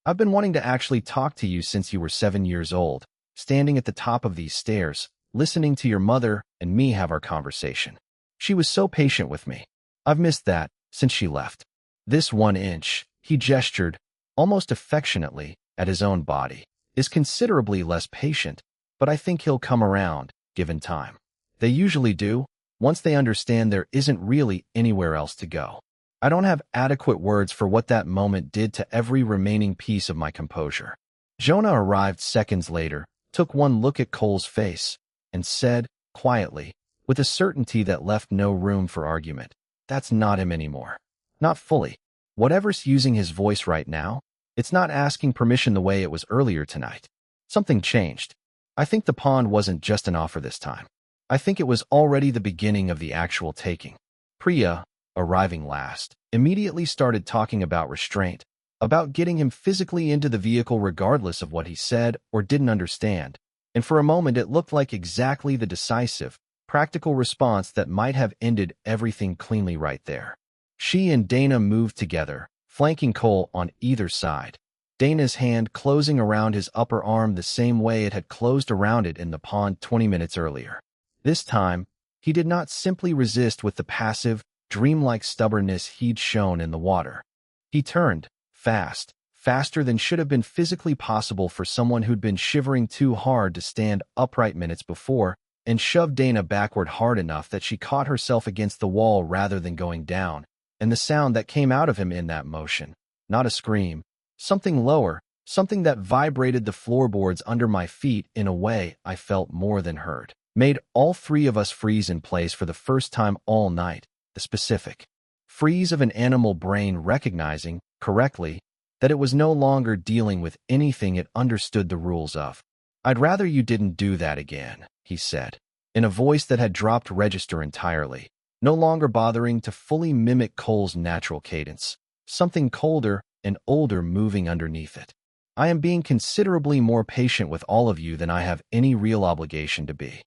"I've been wanting to actually talk to you since you were 7 years old, standing at the top of these stairs, listening to your mother and me have our conversation. She was so patient with me. I've missed that since she left." This 1 inch, he gestured, almost affectionately, at his own body, is considerably less patient, but I think he'll come around, given time. They usually do, once they understand there isn't really anywhere else to go. I don't have adequate words for what that moment did to every remaining piece of my composure. Jonah arrived seconds later, took one look at Cole's face, and said, quietly, with a certainty that left no room for argument, "That's not him anymore. Not fully. Whatever's using his voice right now, it's not asking permission the way it was earlier tonight. Something changed. I think the pond wasn't just an offer this time. I think it was already the beginning of the actual taking." Priya, arriving last, immediately started talking about restraint, about getting him physically into the vehicle regardless of what he said or didn't understand, and for a moment it looked like exactly the decisive, practical response that might have ended everything cleanly right there. She and Dana moved together, flanking Cole on either side, Dana's hand closing around his upper arm the same way it had closed around it in the pond 20 minutes earlier. This time, he did not simply resist with the passive, dreamlike stubbornness he'd shown in the water. He turned, fast, faster than should have been physically possible for someone who'd been shivering too hard to stand upright minutes before, and shoved Dana backward hard enough that she caught herself against the wall rather than going down, and the sound that came out of him in that motion, not a scream, something lower, something that vibrated the floorboards under my feet in a way I felt more than heard, made all three of us freeze in place for the first time all night, the specific freeze of an animal brain recognizing, correctly, that it was no longer dealing with anything it understood the rules of. "I'd rather you didn't do that again," he said, in a voice that had dropped register entirely, no longer bothering to fully mimic Cole's natural cadence, something colder and older moving underneath it. "I am being considerably more patient with all of you than I have any real obligation to be."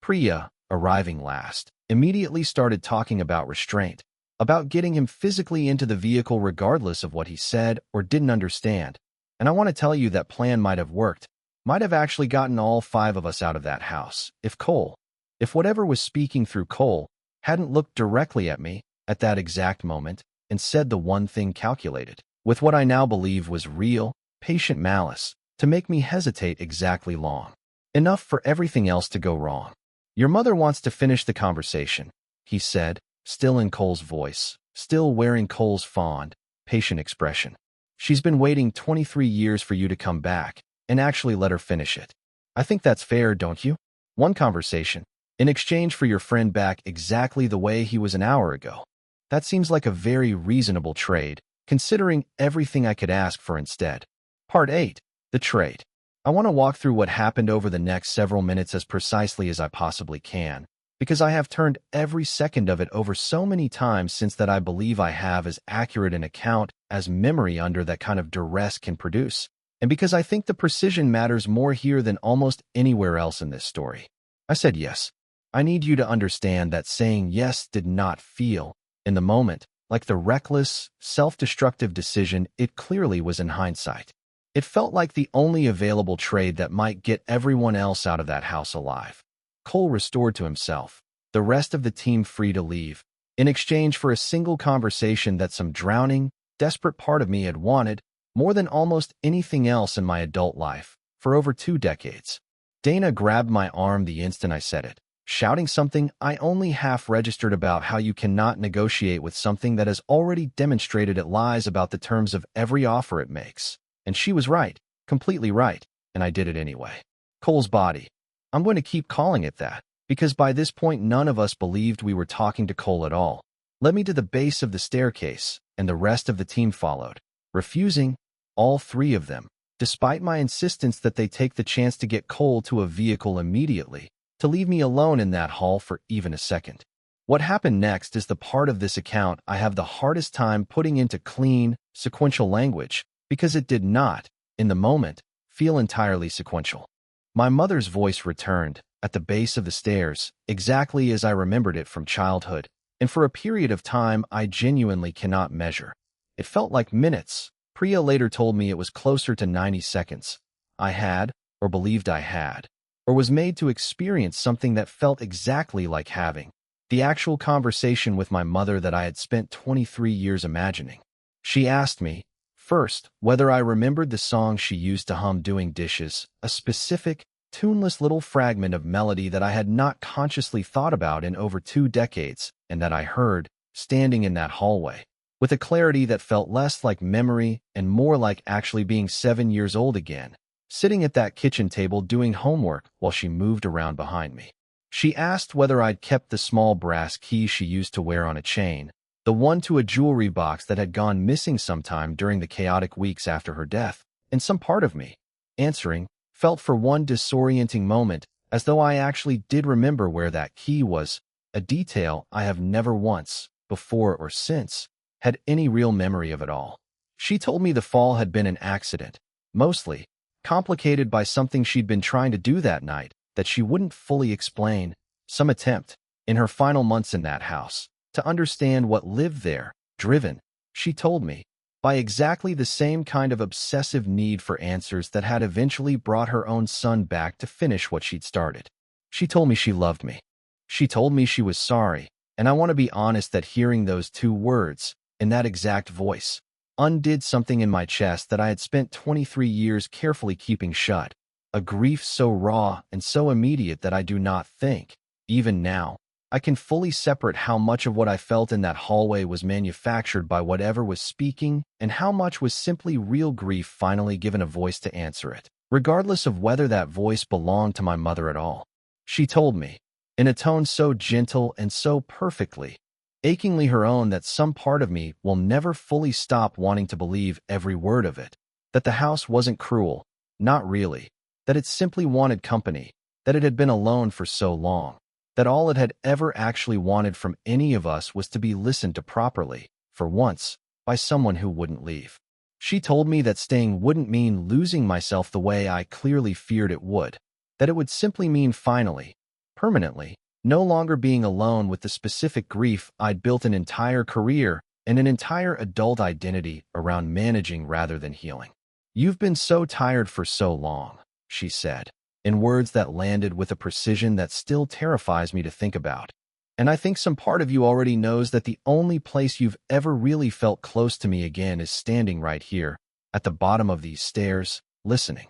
Priya, arriving last, immediately started talking about restraint, about getting him physically into the vehicle regardless of what he said or didn't understand, and I want to tell you that plan might have worked, might have actually gotten all 5 of us out of that house, if whatever was speaking through Cole hadn't looked directly at me at that exact moment and said the one thing calculated, with what I now believe was real, patient malice, to make me hesitate exactly long enough for everything else to go wrong. "Your mother wants to finish the conversation," he said, still in Cole's voice, still wearing Cole's fond, patient expression. She's been waiting 23 years for you to come back, and actually let her finish it. I think that's fair, don't you? One conversation, in exchange for your friend back exactly the way he was an hour ago. That seems like a very reasonable trade, considering everything I could ask for instead. Part 8. The trade. I want to walk through what happened over the next several minutes as precisely as I possibly can, because I have turned every second of it over so many times since that I believe I have as accurate an account as memory under that kind of duress can produce, and because I think the precision matters more here than almost anywhere else in this story. I said yes. I need you to understand that saying yes did not feel, in the moment, like the reckless, self-destructive decision it clearly was in hindsight. It felt like the only available trade that might get everyone else out of that house alive. Cole restored to himself, the rest of the team free to leave, in exchange for a single conversation that some drowning, desperate part of me had wanted more than almost anything else in my adult life for over 2 decades. Dana grabbed my arm the instant I said it, shouting something I only half registered about how you cannot negotiate with something that has already demonstrated it lies about the terms of every offer it makes. And she was right, completely right, and I did it anyway. Cole's body. I'm going to keep calling it that, because by this point none of us believed we were talking to Cole at all. Led me to the base of the staircase, and the rest of the team followed, refusing, all 3 of them, despite my insistence that they take the chance to get Cole to a vehicle immediately, to leave me alone in that hall for even a second. What happened next is the part of this account I have the hardest time putting into clean, sequential language, because it did not, in the moment, feel entirely sequential. My mother's voice returned, at the base of the stairs, exactly as I remembered it from childhood, and for a period of time I genuinely cannot measure. It felt like minutes. Priya later told me it was closer to 90 seconds. I had, or believed I had, or was made to experience something that felt exactly like having the actual conversation with my mother that I had spent 23 years imagining. She asked me, first, whether I remembered the song she used to hum doing dishes, a specific, tuneless little fragment of melody that I had not consciously thought about in over 2 decades, and that I heard, standing in that hallway, with a clarity that felt less like memory and more like actually being 7 years old again, sitting at that kitchen table doing homework while she moved around behind me. She asked whether I'd kept the small brass key she used to wear on a chain, the one to a jewelry box that had gone missing sometime during the chaotic weeks after her death, and some part of me, answering, felt for one disorienting moment as though I actually did remember where that key was, a detail I have never once, before or since, had any real memory of at all. She told me the fall had been an accident, mostly complicated by something she'd been trying to do that night that she wouldn't fully explain, some attempt, in her final months in that house, to understand what lived there, driven, she told me, by exactly the same kind of obsessive need for answers that had eventually brought her own son back to finish what she'd started. She told me she loved me. She told me she was sorry, and I want to be honest that hearing those 2 words, in that exact voice, undid something in my chest that I had spent 23 years carefully keeping shut, a grief so raw and so immediate that I do not think, even now, I can fully separate how much of what I felt in that hallway was manufactured by whatever was speaking and how much was simply real grief finally given a voice to answer it, regardless of whether that voice belonged to my mother at all. She told me, in a tone so gentle and so perfectly, achingly her own, that some part of me will never fully stop wanting to believe every word of it, that the house wasn't cruel, not really, that it simply wanted company, that it had been alone for so long, that all it had ever actually wanted from any of us was to be listened to properly, for once, by someone who wouldn't leave. She told me that staying wouldn't mean losing myself the way I clearly feared it would, that it would simply mean finally, permanently, no longer being alone with the specific grief I'd built an entire career and an entire adult identity around managing rather than healing. You've been so tired for so long, she said, in words that landed with a precision that still terrifies me to think about. And I think some part of you already knows that the only place you've ever really felt close to me again is standing right here, at the bottom of these stairs, listening.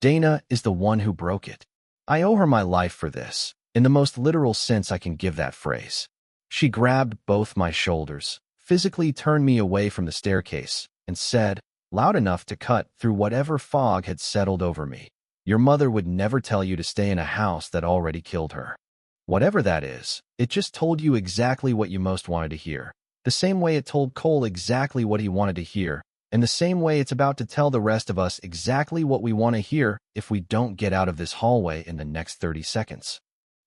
Dana is the one who broke it. I owe her my life for this, in the most literal sense I can give that phrase. She grabbed both my shoulders, physically turned me away from the staircase, and said, loud enough to cut through whatever fog had settled over me, "Your mother would never tell you to stay in a house that already killed her. Whatever that is, it just told you exactly what you most wanted to hear. The same way it told Cole exactly what he wanted to hear, and the same way it's about to tell the rest of us exactly what we want to hear if we don't get out of this hallway in the next 30 seconds."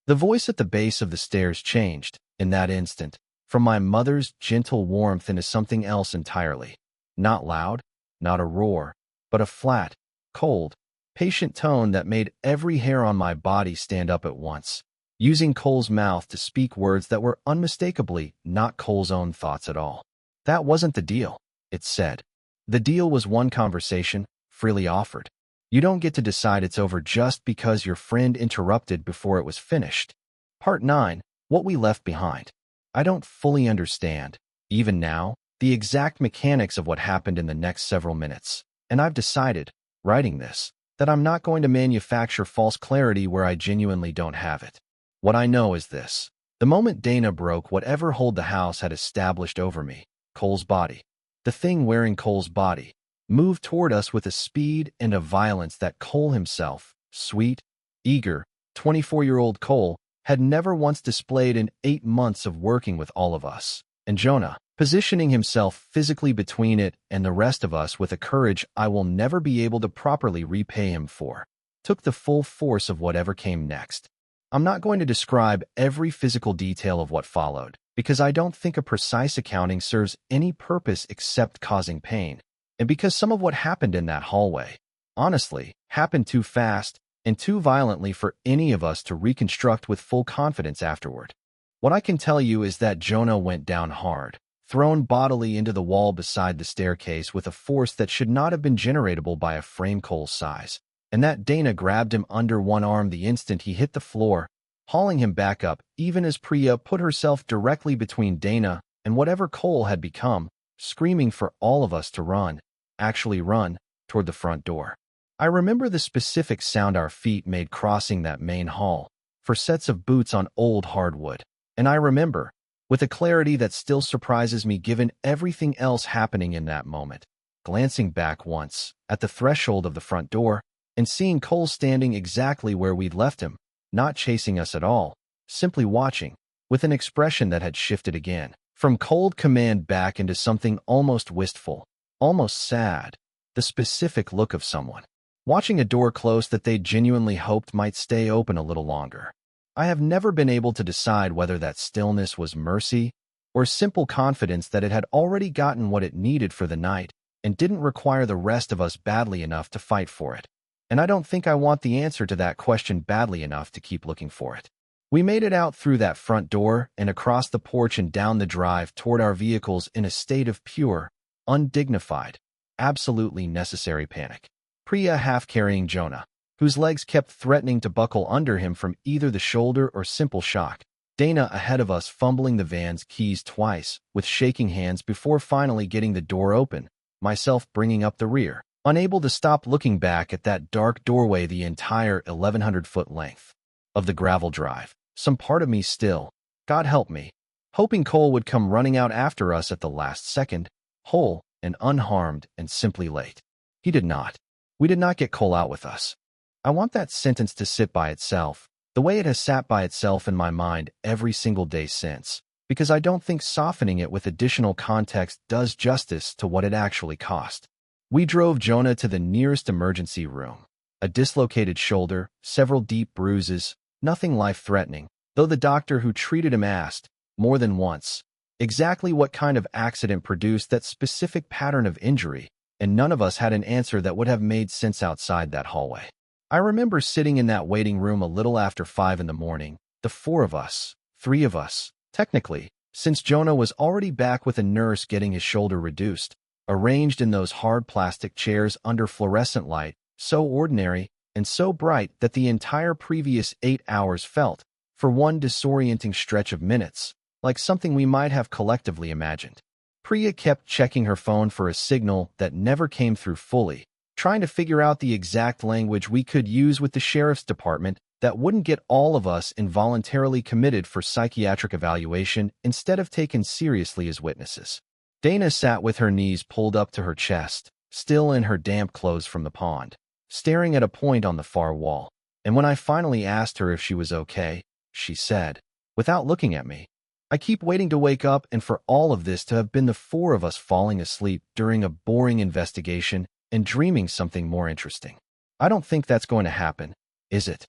The voice at the base of the stairs changed, in that instant, from my mother's gentle warmth into something else entirely. Not loud, not a roar, but a flat, cold, patient tone that made every hair on my body stand up at once, using Cole's mouth to speak words that were unmistakably not Cole's own thoughts at all. "That wasn't the deal," it said. "The deal was one conversation, freely offered. You don't get to decide it's over just because your friend interrupted before it was finished." Part 9. What we left behind. I don't fully understand, even now, the exact mechanics of what happened in the next several minutes, and I've decided, writing this, that I'm not going to manufacture false clarity where I genuinely don't have it. What I know is this: the moment Dana broke whatever hold the house had established over me, Cole's body, the thing wearing Cole's body, moved toward us with a speed and a violence that Cole himself, sweet, eager, 24-year-old Cole, had never once displayed in 8 months of working with all of us. And Jonah, positioning himself physically between it and the rest of us with a courage I will never be able to properly repay him for, took the full force of whatever came next. I'm not going to describe every physical detail of what followed, because I don't think a precise accounting serves any purpose except causing pain, and because some of what happened in that hallway, honestly, happened too fast and too violently for any of us to reconstruct with full confidence afterward. What I can tell you is that Jonah went down hard, thrown bodily into the wall beside the staircase with a force that should not have been generatable by a frame Cole's size, and that Dana grabbed him under one arm the instant he hit the floor, hauling him back up even as Priya put herself directly between Dana and whatever Cole had become, screaming for all of us to run, actually run, toward the front door. I remember the specific sound our feet made crossing that main hall, for sets of boots on old hardwood, and I remember, with a clarity that still surprises me given everything else happening in that moment, glancing back once, at the threshold of the front door, and seeing Cole standing exactly where we'd left him, not chasing us at all, simply watching, with an expression that had shifted again, from cold command back into something almost wistful, almost sad, the specific look of someone watching a door close that they genuinely hoped might stay open a little longer. I have never been able to decide whether that stillness was mercy or simple confidence that it had already gotten what it needed for the night and didn't require the rest of us badly enough to fight for it. And I don't think I want the answer to that question badly enough to keep looking for it. We made it out through that front door and across the porch and down the drive toward our vehicles in a state of pure, undignified, absolutely necessary panic. Priya half carrying Jonah, whose legs kept threatening to buckle under him from either the shoulder or simple shock. Dana ahead of us fumbling the van's keys twice, with shaking hands before finally getting the door open, myself bringing up the rear, unable to stop looking back at that dark doorway the entire 1,100-foot length of the gravel drive. Some part of me still, God help me, hoping Cole would come running out after us at the last second, whole and unharmed and simply late. He did not. We did not get Cole out with us. I want that sentence to sit by itself, the way it has sat by itself in my mind every single day since, because I don't think softening it with additional context does justice to what it actually cost. We drove Jonah to the nearest emergency room. A dislocated shoulder, several deep bruises, nothing life-threatening, though the doctor who treated him asked, more than once, exactly what kind of accident produced that specific pattern of injury, and none of us had an answer that would have made sense outside that hallway. I remember sitting in that waiting room a little after 5 in the morning, the 4 of us, 3 of us, technically, since Jonah was already back with a nurse getting his shoulder reduced, arranged in those hard plastic chairs under fluorescent light, so ordinary and so bright that the entire previous 8 hours felt, for one disorienting stretch of minutes, like something we might have collectively imagined. Priya kept checking her phone for a signal that never came through fully, trying to figure out the exact language we could use with the sheriff's department that wouldn't get all of us involuntarily committed for psychiatric evaluation instead of taken seriously as witnesses. Dana sat with her knees pulled up to her chest, still in her damp clothes from the pond, staring at a point on the far wall. And when I finally asked her if she was okay, she said, without looking at me, "I keep waiting to wake up and for all of this to have been the four of us falling asleep during a boring investigation and dreaming something more interesting. I don't think that's going to happen, is it?"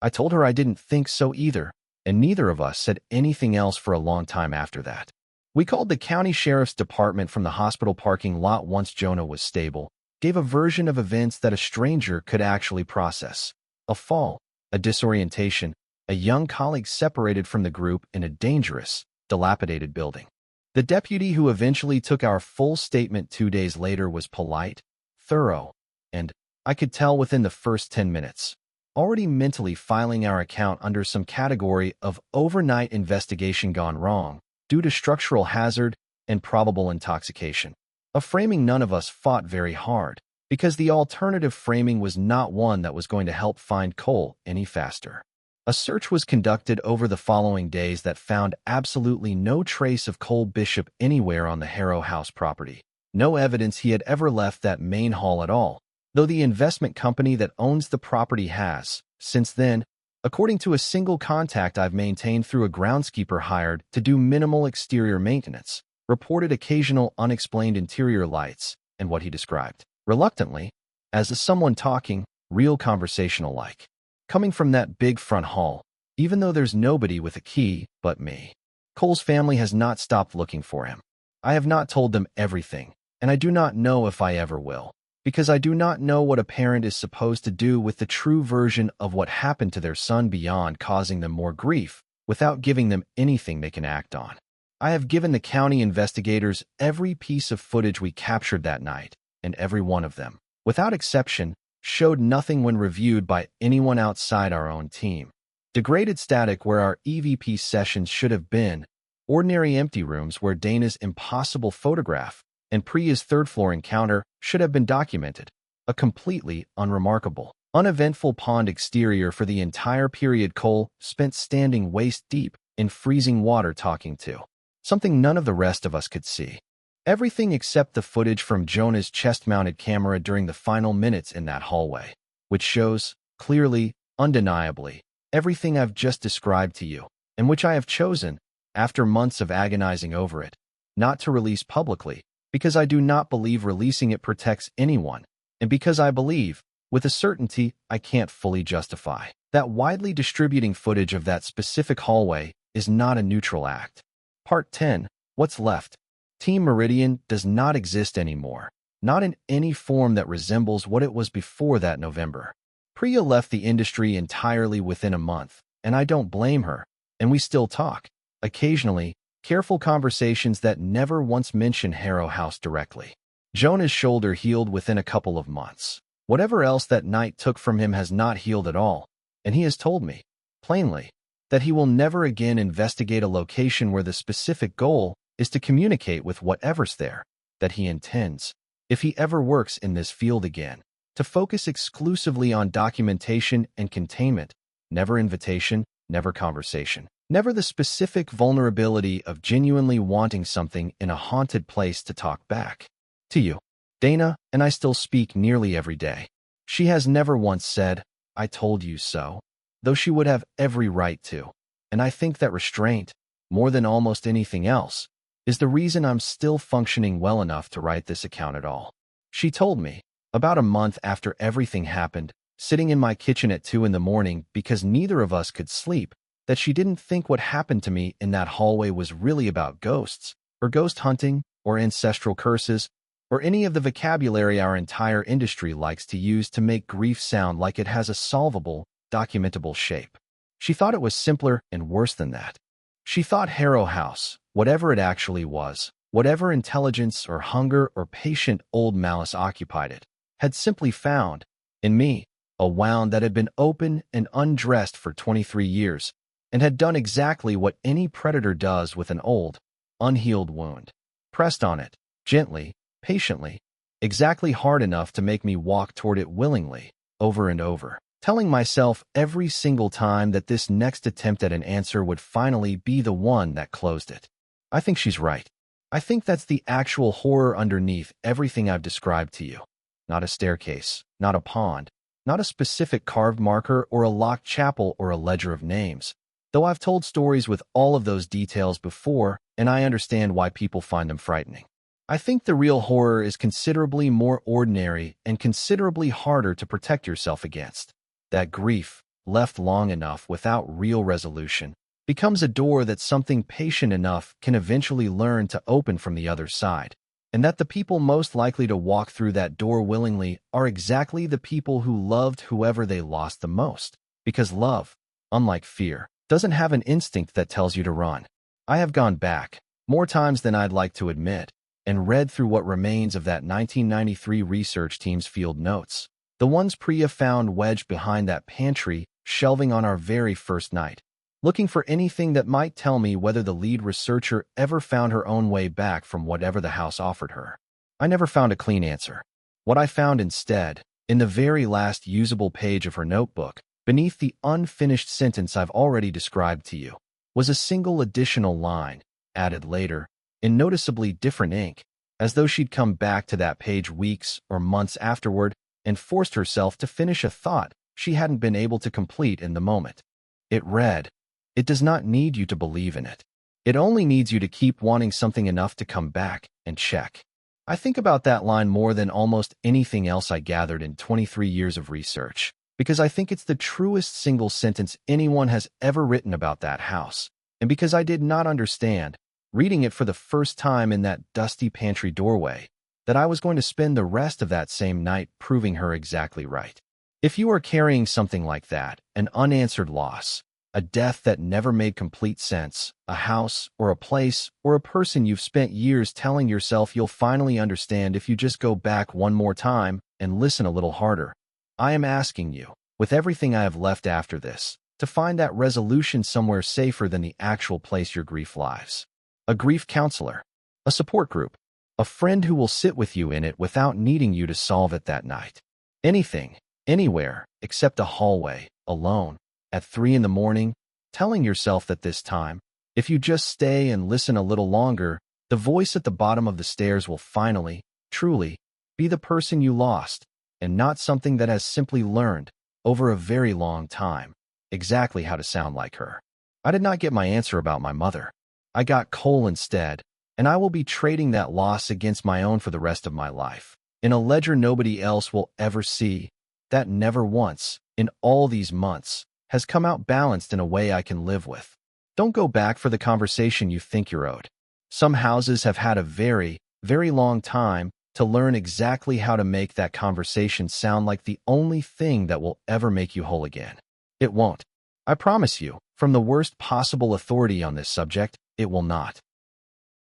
I told her I didn't think so either, and neither of us said anything else for a long time after that. We called the county sheriff's department from the hospital parking lot once Jonah was stable, gave a version of events that a stranger could actually process. A fall, a disorientation, a young colleague separated from the group in a dangerous, dilapidated building. The deputy who eventually took our full statement 2 days later was polite, thorough, and, I could tell within the first 10 minutes, already mentally filing our account under some category of overnight investigation gone wrong due to structural hazard and probable intoxication. A framing none of us fought very hard, because the alternative framing was not one that was going to help find Cole any faster. A search was conducted over the following days that found absolutely no trace of Cole Bishop anywhere on the Harrow house property. No evidence he had ever left that main hall at all, though the investment company that owns the property has, since then, according to a single contact I've maintained through a groundskeeper hired to do minimal exterior maintenance, reported occasional unexplained interior lights and what he described, reluctantly, as a someone talking, real conversational-like, coming from that big front hall, even though there's nobody with a key but me. Cole's family has not stopped looking for him. I have not told them everything, and I do not know if I ever will, because I do not know what a parent is supposed to do with the true version of what happened to their son beyond causing them more grief without giving them anything they can act on. I have given the county investigators every piece of footage we captured that night, and every one of them, without exception, showed nothing when reviewed by anyone outside our own team. Degraded static where our EVP sessions should have been, ordinary empty rooms where Dana's impossible photograph and Priya's third-floor encounter should have been documented, a completely unremarkable, uneventful pond exterior for the entire period Cole spent standing waist-deep in freezing water talking to, something none of the rest of us could see. Everything except the footage from Jonah's chest-mounted camera during the final minutes in that hallway, which shows, clearly, undeniably, everything I've just described to you, and which I have chosen, after months of agonizing over it, not to release publicly, because I do not believe releasing it protects anyone, and because I believe, with a certainty I can't fully justify, that widely distributing footage of that specific hallway is not a neutral act. Part 10, What's Left? Team Meridian does not exist anymore, not in any form that resembles what it was before that November. Priya left the industry entirely within a month, and I don't blame her, and we still talk, occasionally, careful conversations that never once mention Harrow House directly. Jonah's shoulder healed within a couple of months. Whatever else that night took from him has not healed at all, and he has told me, plainly, that he will never again investigate a location where the specific goal is to communicate with whatever's there, that he intends, if he ever works in this field again, to focus exclusively on documentation and containment, never invitation, never conversation. Never the specific vulnerability of genuinely wanting something in a haunted place to talk back. To you, Dana, and I still speak nearly every day. She has never once said, "I told you so," though she would have every right to. And I think that restraint, more than almost anything else, is the reason I'm still functioning well enough to write this account at all. She told me, about a month after everything happened, sitting in my kitchen at 2 in the morning because neither of us could sleep, that she didn't think what happened to me in that hallway was really about ghosts, or ghost hunting, or ancestral curses, or any of the vocabulary our entire industry likes to use to make grief sound like it has a solvable, documentable shape. She thought it was simpler and worse than that. She thought Harrow House, whatever it actually was, whatever intelligence or hunger or patient old malice occupied it, had simply found, in me, a wound that had been open and undressed for 23 years, and had done exactly what any predator does with an old, unhealed wound. Pressed on it, gently, patiently, exactly hard enough to make me walk toward it willingly, over and over, telling myself every single time that this next attempt at an answer would finally be the one that closed it. I think she's right. I think that's the actual horror underneath everything I've described to you. Not a staircase, not a pond, not a specific carved marker or a locked chapel or a ledger of names. Though I've told stories with all of those details before, and I understand why people find them frightening. I think the real horror is considerably more ordinary and considerably harder to protect yourself against. That grief, left long enough without real resolution, becomes a door that something patient enough can eventually learn to open from the other side. And that the people most likely to walk through that door willingly are exactly the people who loved whoever they lost the most. Because love, unlike fear, doesn't have an instinct that tells you to run. I have gone back, more times than I'd like to admit, and read through what remains of that 1993 research team's field notes, the ones Priya found wedged behind that pantry shelving on our very first night, looking for anything that might tell me whether the lead researcher ever found her own way back from whatever the house offered her. I never found a clean answer. What I found instead, in the very last usable page of her notebook, beneath the unfinished sentence I've already described to you, was a single additional line, added later, in noticeably different ink, as though she'd come back to that page weeks or months afterward and forced herself to finish a thought she hadn't been able to complete in the moment. It read, "It does not need you to believe in it. It only needs you to keep wanting something enough to come back and check." I think about that line more than almost anything else I gathered in 23 years of research, because I think it's the truest single sentence anyone has ever written about that house, and because I did not understand, reading it for the first time in that dusty pantry doorway, that I was going to spend the rest of that same night proving her exactly right. If you are carrying something like that, an unanswered loss, a death that never made complete sense, a house or a place or a person you've spent years telling yourself you'll finally understand if you just go back one more time and listen a little harder, I am asking you, with everything I have left after this, to find that resolution somewhere safer than the actual place your grief lies. A grief counselor, a support group, a friend who will sit with you in it without needing you to solve it that night. Anything, anywhere, except a hallway, alone, at 3 in the morning, telling yourself that this time, if you just stay and listen a little longer, the voice at the bottom of the stairs will finally, truly, be the person you lost, and not something that has simply learned, over a very long time, exactly how to sound like her. I did not get my answer about my mother. I got coal instead, and I will be trading that loss against my own for the rest of my life, in a ledger nobody else will ever see, that never once, in all these months, has come out balanced in a way I can live with. Don't go back for the conversation you think you're owed. Some houses have had a very, very long time to learn exactly how to make that conversation sound like the only thing that will ever make you whole again. It won't. I promise you, from the worst possible authority on this subject, it will not.